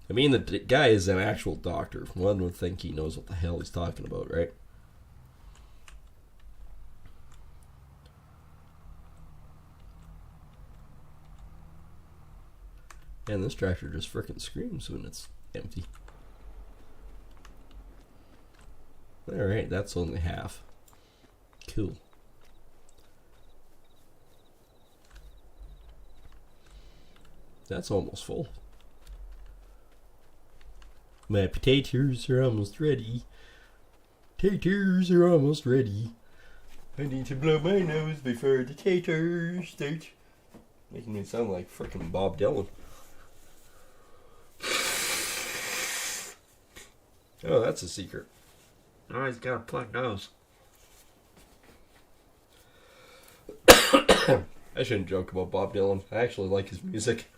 I mean, the guy is an actual doctor. One would think he knows what the hell he's talking about, right? And this tractor just frickin' screams when it's empty. Alright, that's only half. Cool. That's almost full. My potatoes are almost ready. Taters are almost ready. I need to blow my nose before the taters start. Making me sound like frickin' Bob Dylan. Oh, that's a secret. Oh, he's got a plugged nose. I shouldn't joke about Bob Dylan. I actually like his music.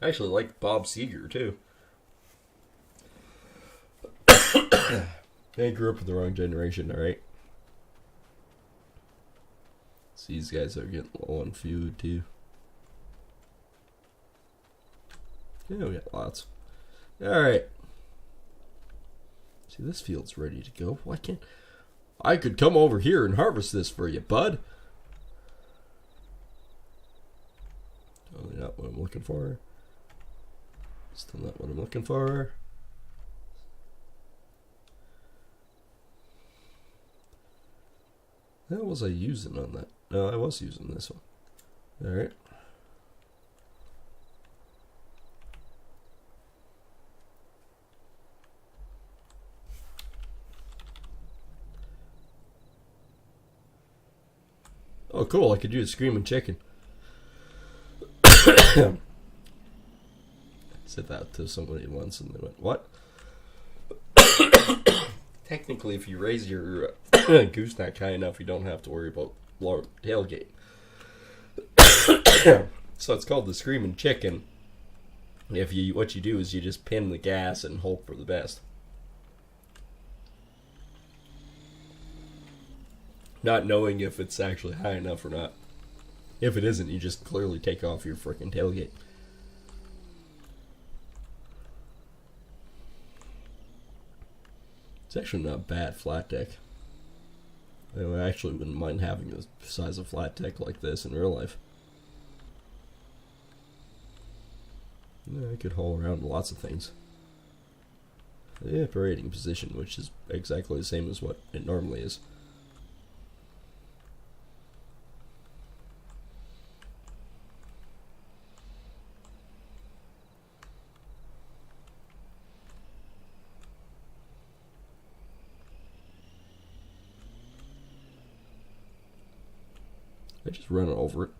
I actually like Bob Seger, too. I grew up with the wrong generation, alright? So these guys are getting low on food, too. Yeah, we got lots. Alright. See, this field's ready to go. Why can't... I could come over here and harvest this for you, bud. Totally not what I'm looking for. Still not what I'm looking for. What was I using on that? No, I was using this one. Alright. Oh, cool. I could use Screaming Chicken. I said that to somebody once and they went, what? Technically, if you raise your gooseneck high enough, you don't have to worry about lower tailgate. So it's called the Screaming Chicken. What you do is you just pin the gas and hope for the best. Not knowing if it's actually high enough or not. If it isn't, you just clearly take off your frickin' tailgate. It's actually not a bad flat deck. I actually wouldn't mind having the size of flat deck like this in real life. Yeah, I could haul around lots of things. Yeah, parading position, which is exactly the same as what it normally is. I just run over it.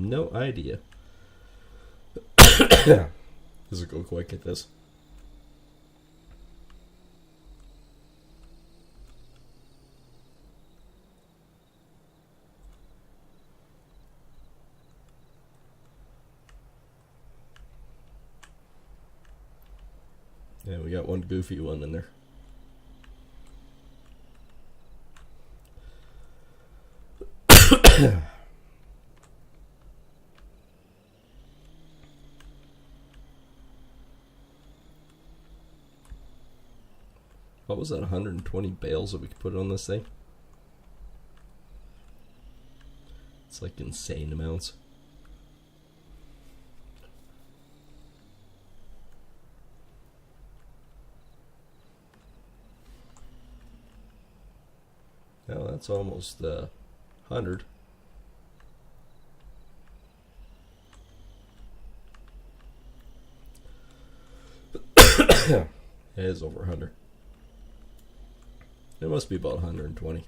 no idea. This will go quick at this. Yeah, we got one goofy one in there. What was that, 120 bales that we could put on this thing? It's like insane amounts. Now that's almost 100. It is over 100. It must be about 120.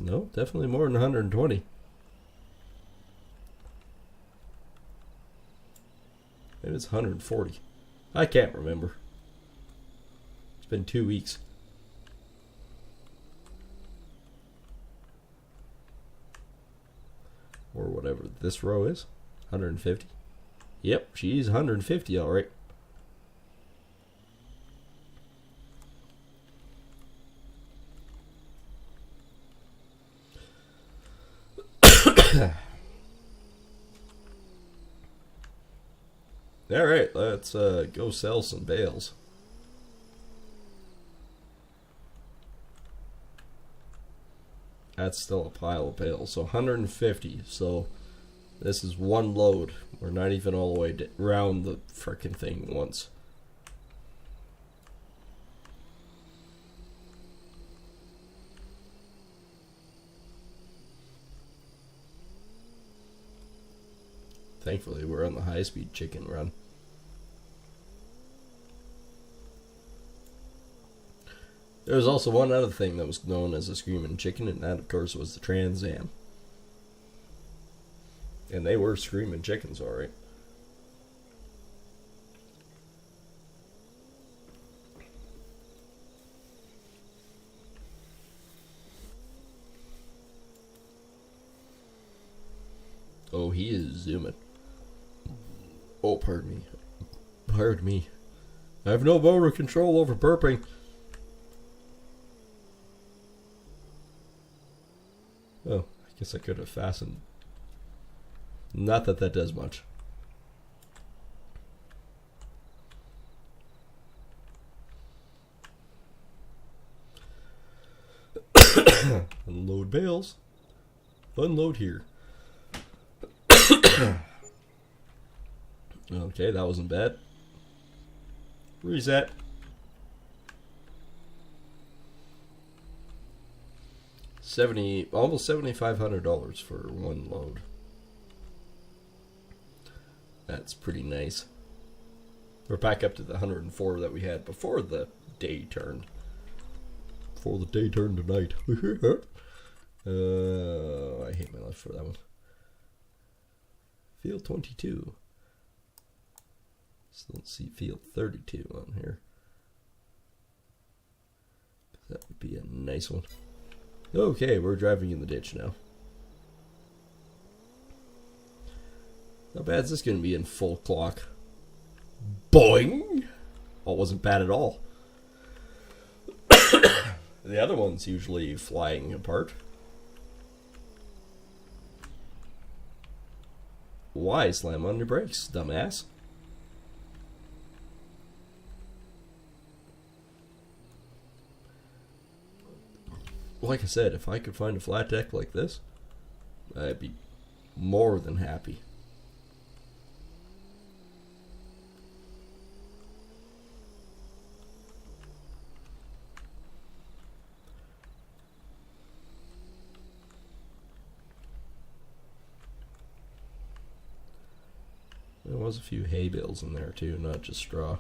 No, definitely more than 120. Maybe it's 140. I can't remember. It's been 2 weeks. Or whatever this row is. 150. Yep, she's 150, alright. Alright, let's go sell some bales. That's still a pile of bales. So 150. So this is one load. We're not even all the way around the frickin' thing once. Thankfully, we're on the high-speed chicken run. There was also one other thing that was known as a screaming chicken, and that, of course, was the Trans Am. And they were screaming chickens, alright. Oh, he is zooming. Oh, pardon me. Pardon me. I have no motor control over burping. Oh, I guess I could have fastened. Not that that does much. Unload bales. Unload here. Okay, that wasn't bad. Reset. Almost $7,500 for one load. That's pretty nice. We're back up to the 104 that we had before the day turned. Before the day turned to night. I hate my life for that one. Field 22. Still don't see field 32 on here. That would be a nice one. Okay, we're driving in the ditch now. How bad is this going to be in full clock? Boing! Oh, it wasn't bad at all. The other one's usually flying apart. Why slam on your brakes, dumbass? Like I said, if I could find a flat deck like this, I'd be more than happy. was a few hay bales in there too, not just straw.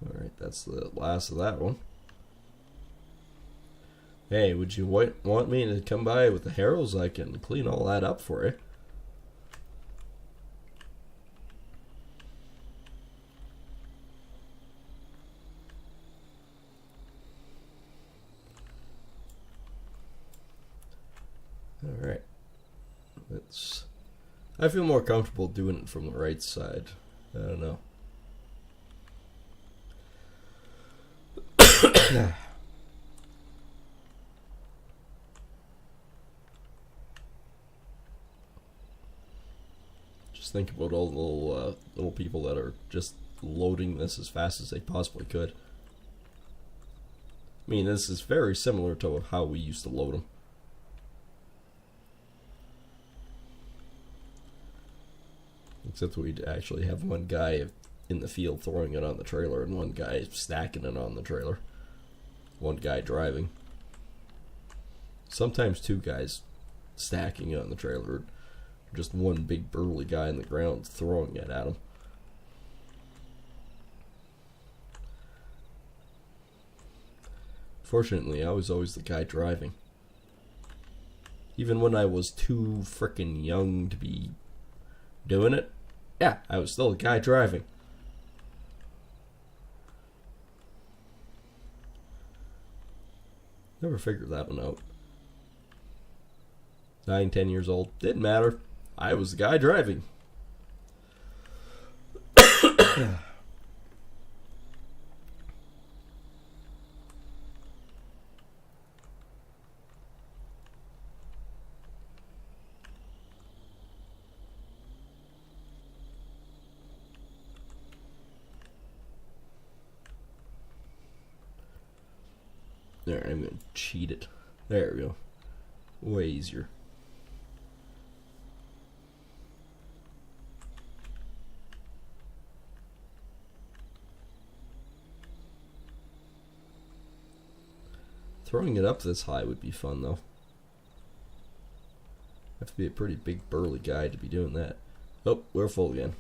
Alright, that's the last of that one. Hey, would you want me to come by with the harrows? I can clean all that up for you. Alright. I feel more comfortable doing it from the right side. I don't know. Just think about all the little people that are just loading this as fast as they possibly could. I mean, this is very similar to how we used to load them. Except we'd actually have one guy in the field throwing it on the trailer and one guy stacking it on the trailer. One guy driving. Sometimes two guys stacking it on the trailer. Just one big burly guy in the ground throwing it at him. Fortunately, I was always the guy driving. Even when I was too frickin' young to be doing it, yeah, I was still the guy driving. Never figured that one out. 9, 10 years old, didn't matter. I was the guy driving. There, I'm going to cheat it. There we go. Way easier. Throwing it up this high would be fun, though. Have to be a pretty big burly guy to be doing that. Oh, we're full again.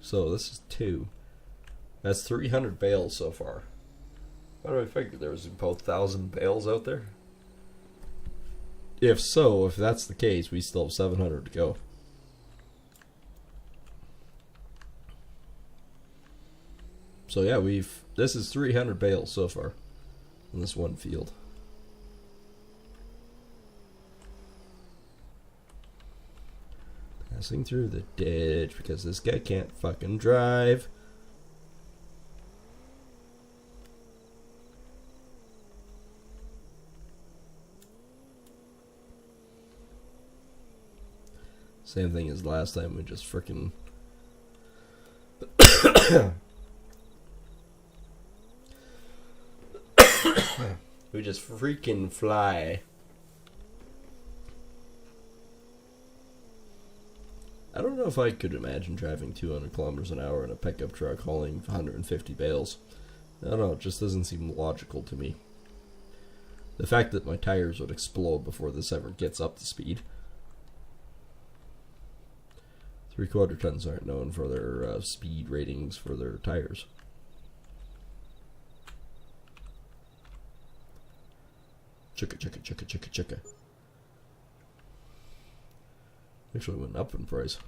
So this is 2. That's 300 bales so far. How do I figure there was about 1,000 bales out there? If so, if that's the case, we still have 700 to go. So yeah, this is 300 bales so far in this one field. Passing through the ditch because this guy can't fucking drive. Same thing as last time, we just frickin' we just freaking fly. I don't know if I could imagine driving 200 kilometers an hour in a pickup truck hauling 150 bales. I don't know, it just doesn't seem logical to me. The fact that my tires would explode before this ever gets up to speed. 3/4 tons aren't known for their speed ratings for their tires. Chicka, chicka, chicka, chicka, chicka. Actually went up in price.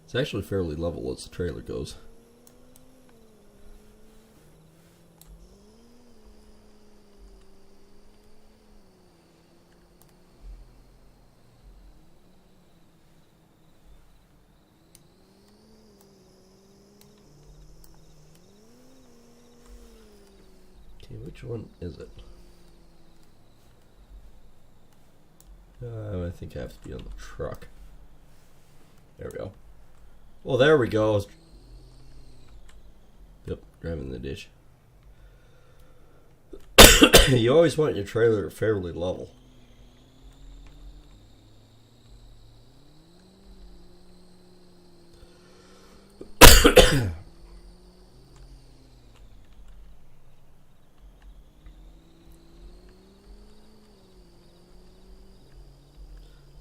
It's actually fairly level as the trailer goes. Okay, which one is it? I think I have to be on the truck. There we go. Well, there we go. Yep, driving in the ditch. You always want your trailer fairly level.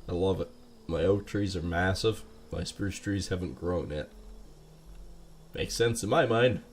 I love it. My oak trees are massive. My spruce trees haven't grown yet. Makes sense in my mind.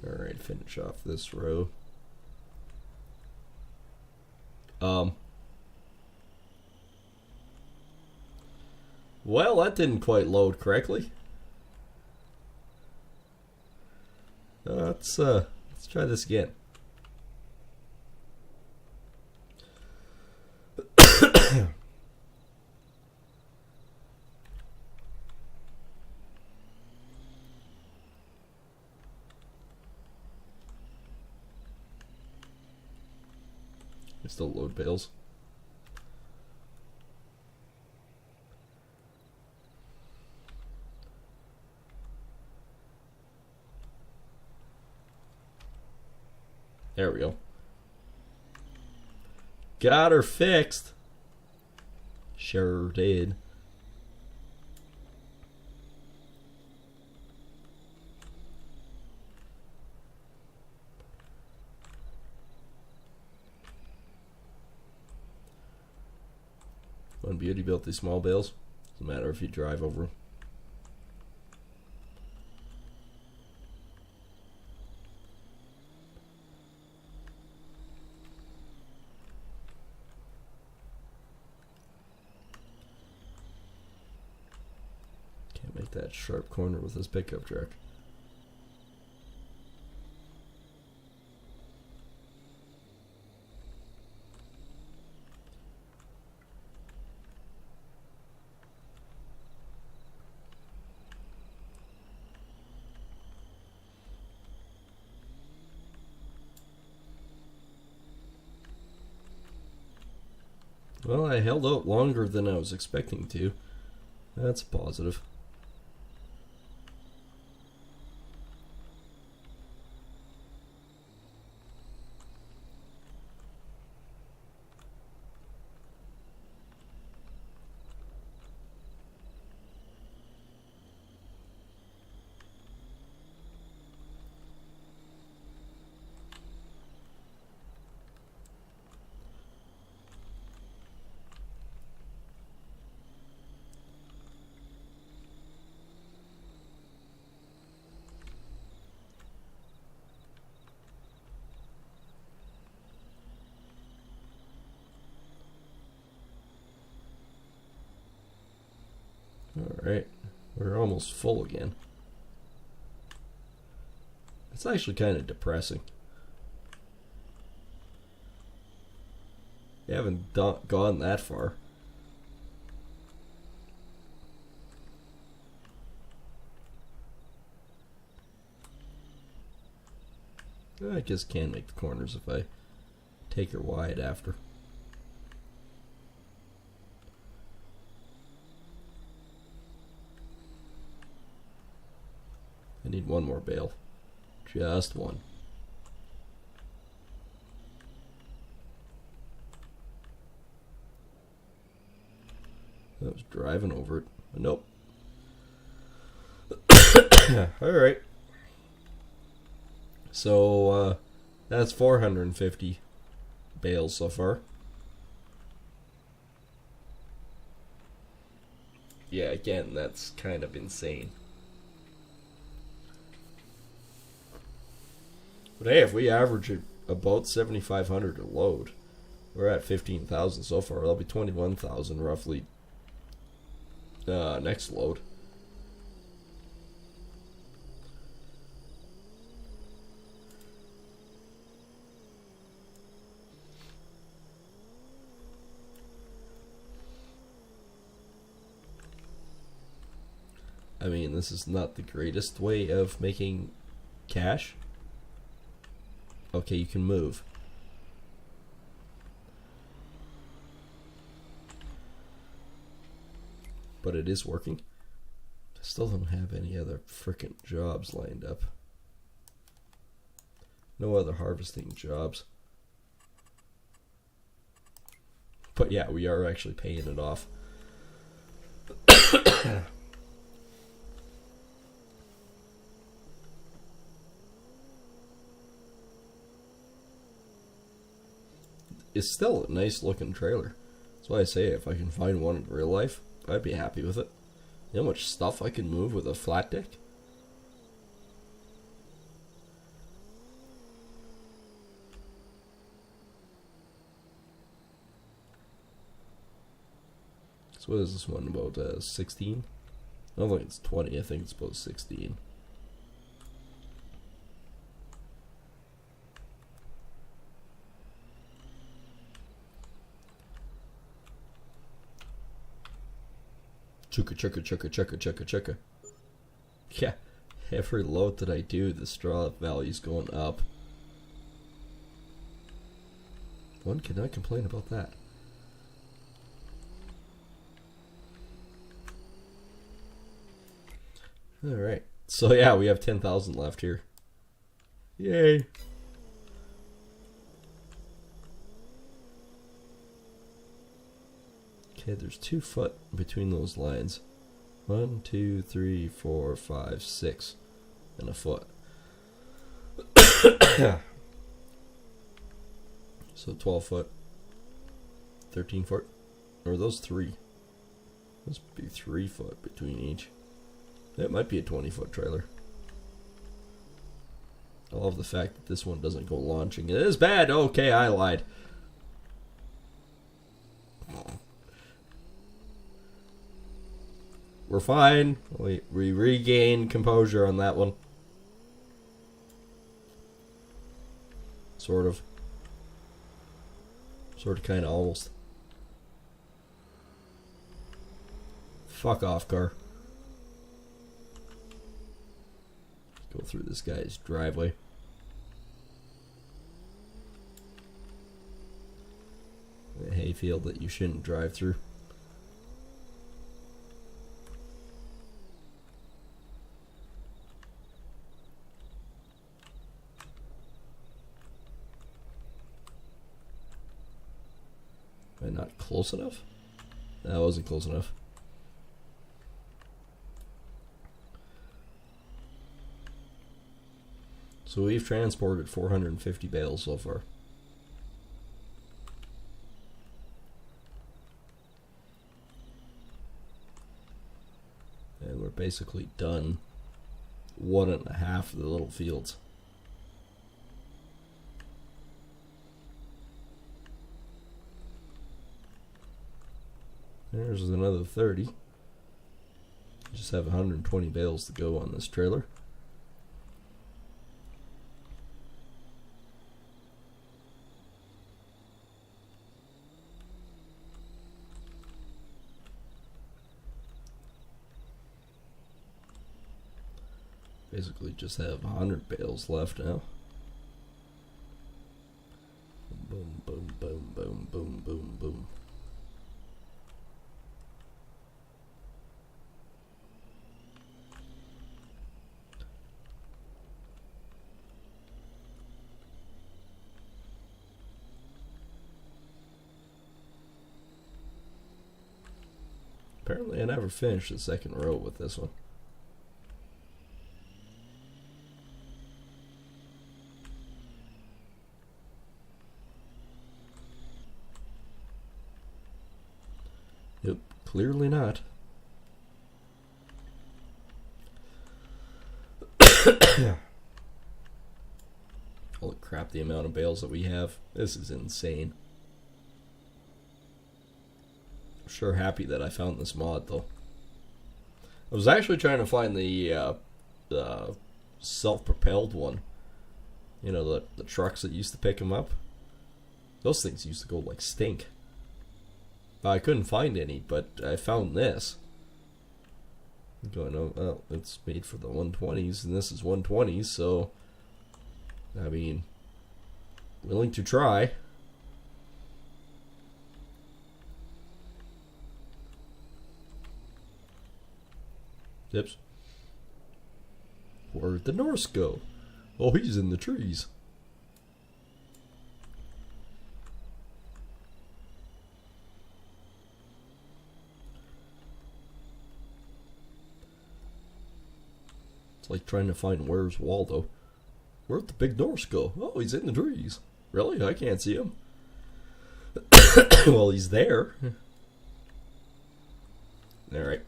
Alright, finish off this row. Well, that didn't quite load correctly. Let's try this again. Still load bales. There we go. Got her fixed. Sure did. When Beauty built these small bales, doesn't matter if you drive over them. Can't make that sharp corner with this pickup truck. Well, I held out longer than I was expecting to. That's positive. Alright, we're almost full again. It's actually kind of depressing. You haven't gone that far. I just can't make the corners if I take her wide after. I need one more bale. Just one. I was driving over it. Nope. Alright. So, that's 450 bales so far. Yeah, again, that's kind of insane. But hey, if we average it about 7,500 a load, we're at 15,000 so far. That'll be 21,000 roughly next load. I mean, this is not the greatest way of making cash. Okay, you can move. But it is working. I still don't have any other frickin' jobs lined up. No other harvesting jobs. But yeah, we are actually paying it off. It's still a nice looking trailer. That's why I say if I can find one in real life, I'd be happy with it. You know how much stuff I can move with a flat deck? So what is this one about? 16? I don't think it's 20. I think it's about 16. Chugga chugga chugga chugga chugga chugga. Yeah, every load that I do, the straw value's going up. One cannot complain about that. Alright, so yeah, we have 10,000 left here. Yay! Okay, there's 2 foot between those lines. 1, 2, 3, 4, 5, 6, and a foot. So 12 foot, 13 foot, or are those 3? Must be 3 foot between each. That might be a 20-foot trailer. I love the fact that this one doesn't go launching. It is bad. Okay, I lied. We're fine. We regain composure on that one. Sort of. Sort of, kind of, almost. Fuck off, car. Go through this guy's driveway. A hayfield that you shouldn't drive through. Am I not close enough? That wasn't close enough. So we've transported 450 bales so far. And we're basically done 1.5 of the little fields. There's another 30. Just have 120 bales to go on this trailer. Basically just have 100 bales left now. Boom, boom, boom, boom, boom, boom, boom. Apparently I never finished the second row with this one. Nope, clearly not. Holy crap, the amount of bales that we have. This is insane. I'm sure happy that I found this mod, though. I was actually trying to find the self-propelled one. You know, the trucks that used to pick them up. Those things used to go like stink. I couldn't find any, but I found this. Going, oh, well, it's made for the 120s, and this is 120s, so, I mean, willing to try. Zips. Where'd the Norse go? Oh, he's in the trees. It's like trying to find where's Waldo. Where'd the BigNorsk go? Oh, he's in the trees. Really? I can't see him. Well, he's there. Alright.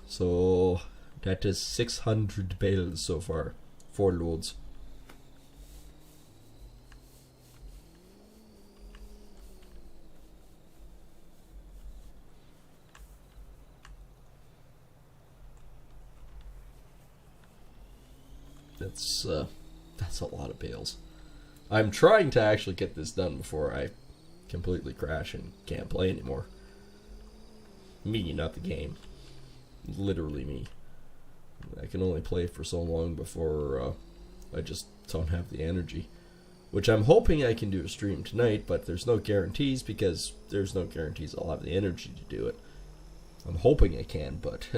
So, that is 600 bales so far. 4 loads. That's a lot of bales. I'm trying to actually get this done before I completely crash and can't play anymore. Me, not the game. Literally me. I can only play for so long before I just don't have the energy. Which I'm hoping I can do a stream tonight, but there's no guarantees because there's no guarantees I'll have the energy to do it. I'm hoping I can, but...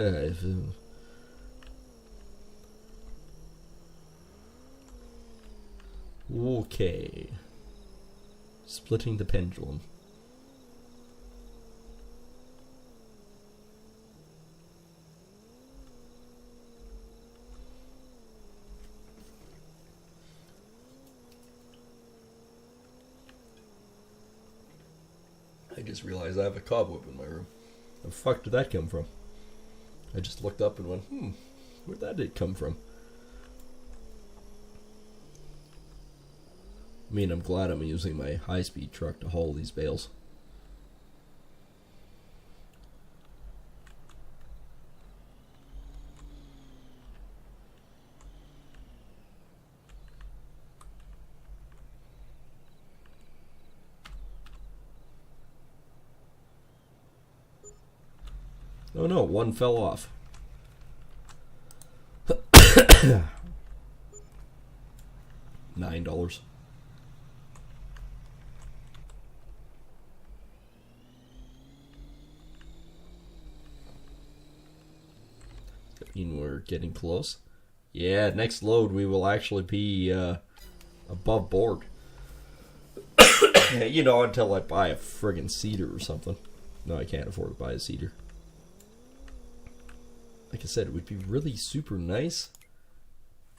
Okay. Splitting the pendulum. I just realized I have a cobweb in my room. Where the fuck did that come from? I just looked up and went, where'd that come from? I mean, I'm glad I'm using my high-speed truck to haul these bales. Oh no, one fell off. $9. We're getting close. Yeah, next load we will actually be above board. You know, until I buy a friggin' cedar or something. No, I can't afford to buy a cedar. Like I said, it would be really super nice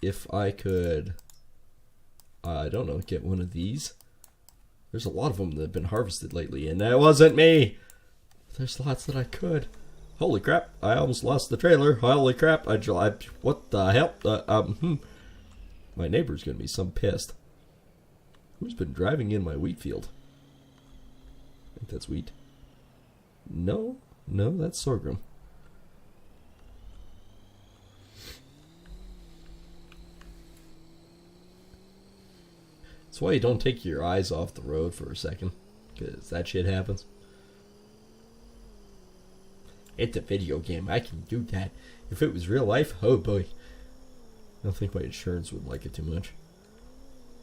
if I could, I don't know, get one of these. There's a lot of them that have been harvested lately, and that wasn't me. There's lots that I could. Holy crap, I almost lost the trailer. Holy crap, what the hell? My neighbor's gonna be some pissed. Who's been driving in my wheat field? I think that's wheat. No, that's sorghum. That's why you don't take your eyes off the road for a second, because that shit happens. It's a video game. I can do that. If it was real life, oh boy. I don't think my insurance would like it too much.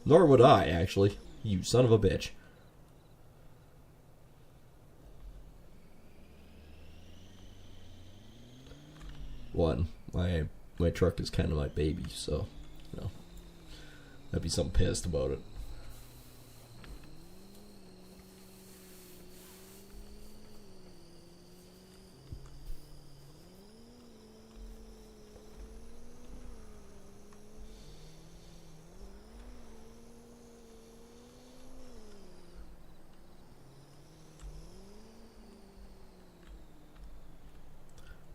Nor would I, actually. You son of a bitch. One, my truck is kind of my baby, so, you know, I'd be some pissed about it.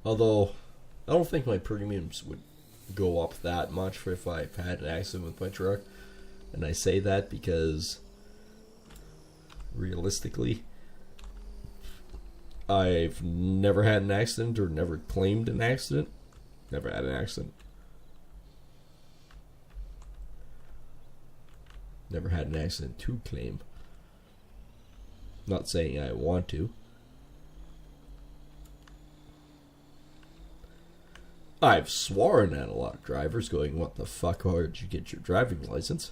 Although, I don't think my premiums would go up that much if I had an accident with my truck. And I say that because, realistically, I've never had an accident or never claimed an accident. Never had an accident. Never had an accident to claim. Not saying I want to. I've sworn at a lot of drivers going, what the fuck, where did you get your driving license?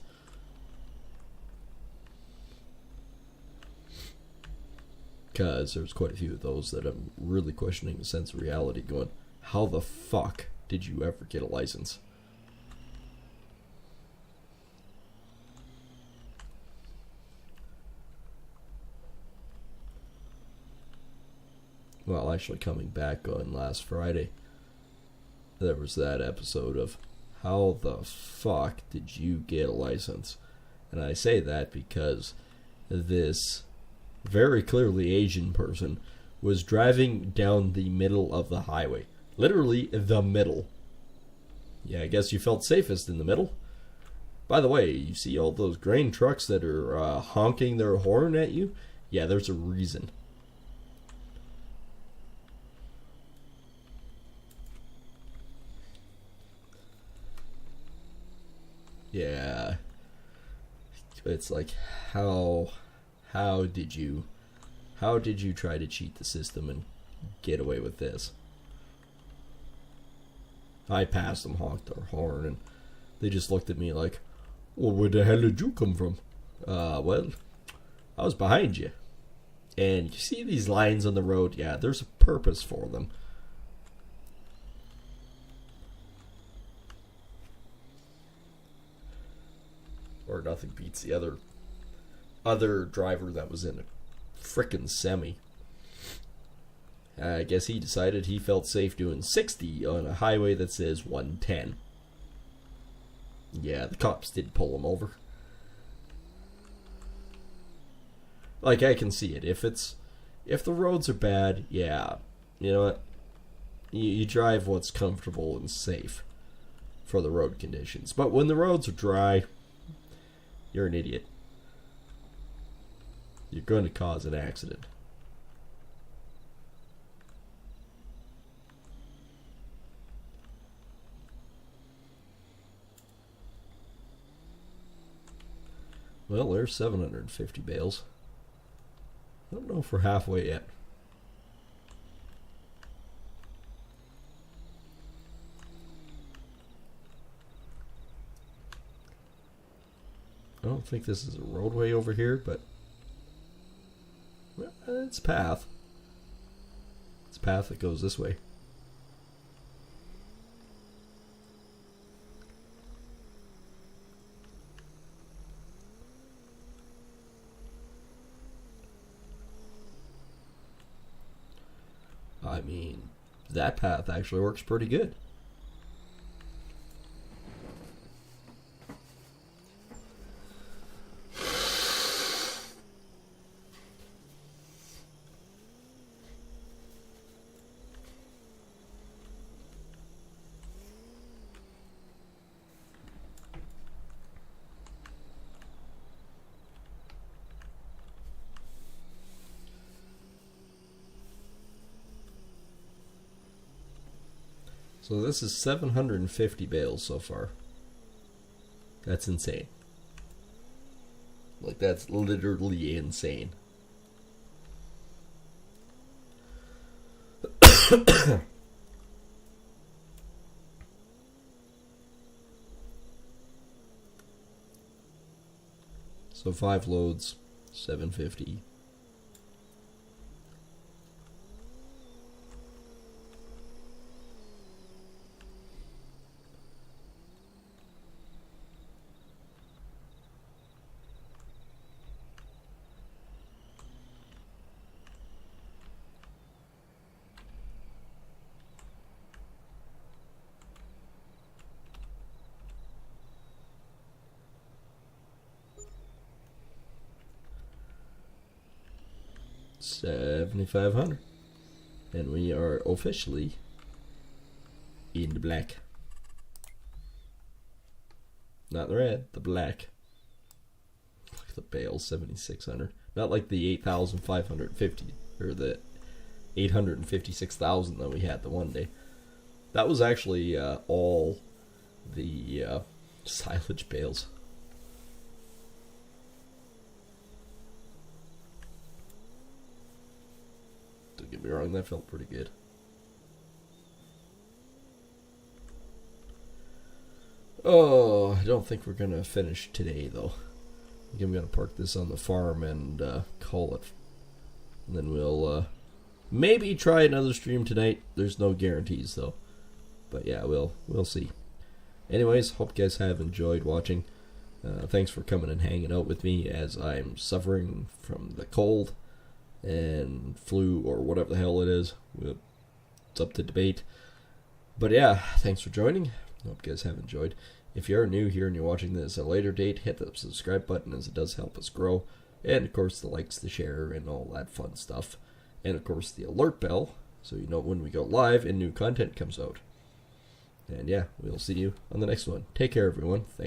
Because there's quite a few of those that I'm really questioning the sense of reality, going, how the fuck did you ever get a license? Well, actually coming back on last Friday, there was that episode of how the fuck did you get a license? And I say that because this very clearly Asian person was driving down the middle of the highway. Literally the middle. Yeah, I guess you felt safest in the middle. By the way, you see all those grain trucks that are honking their horn at you? Yeah, there's a reason. Yeah. It's like, how did you try to cheat the system and get away with this? I passed them, honked their horn, and they just looked at me like, well, where the hell did you come from? Well, I was behind you. And you see these lines on the road? Yeah, there's a purpose for them. Or nothing beats the other driver that was in a frickin' semi. I guess he decided he felt safe doing 60 on a highway that says 110. Yeah, the cops did pull him over. Like, I can see it. If the roads are bad, yeah, you know what? You drive what's comfortable and safe for the road conditions. But when the roads are dry, you're an idiot. You're going to cause an accident. Well, there's 750 bales. I don't know if we're halfway yet. I don't think this is a roadway over here, but well, it's a path. It's a path that goes this way. I mean, that path actually works pretty good. So this is 750 bales so far. That's insane. Like, that's literally insane. So 5 loads, 750. $7,500, and we are officially in the black. Not the red, the black. Look at the bale, 7,600. Not like the 8,550 or the 856,000 that we had the one day. That was actually all the silage bales. Don't get me wrong, that felt pretty good. Oh, I don't think we're going to finish today, though. I think I'm going to park this on the farm and call it. And then we'll maybe try another stream tonight. There's no guarantees, though. But yeah, we'll see. Anyways, hope you guys have enjoyed watching. Thanks for coming and hanging out with me as I'm suffering from the cold and flu or whatever the hell it is. It's up to debate. But yeah, thanks for joining. Hope you guys have enjoyed. If you're new here and you're watching this at a later date, hit the subscribe button as it does help us grow. And of course the likes, the share, and all that fun stuff. And of course the alert bell, so you know when we go live and new content comes out. And yeah, we'll see you on the next one. Take care, everyone. Thanks.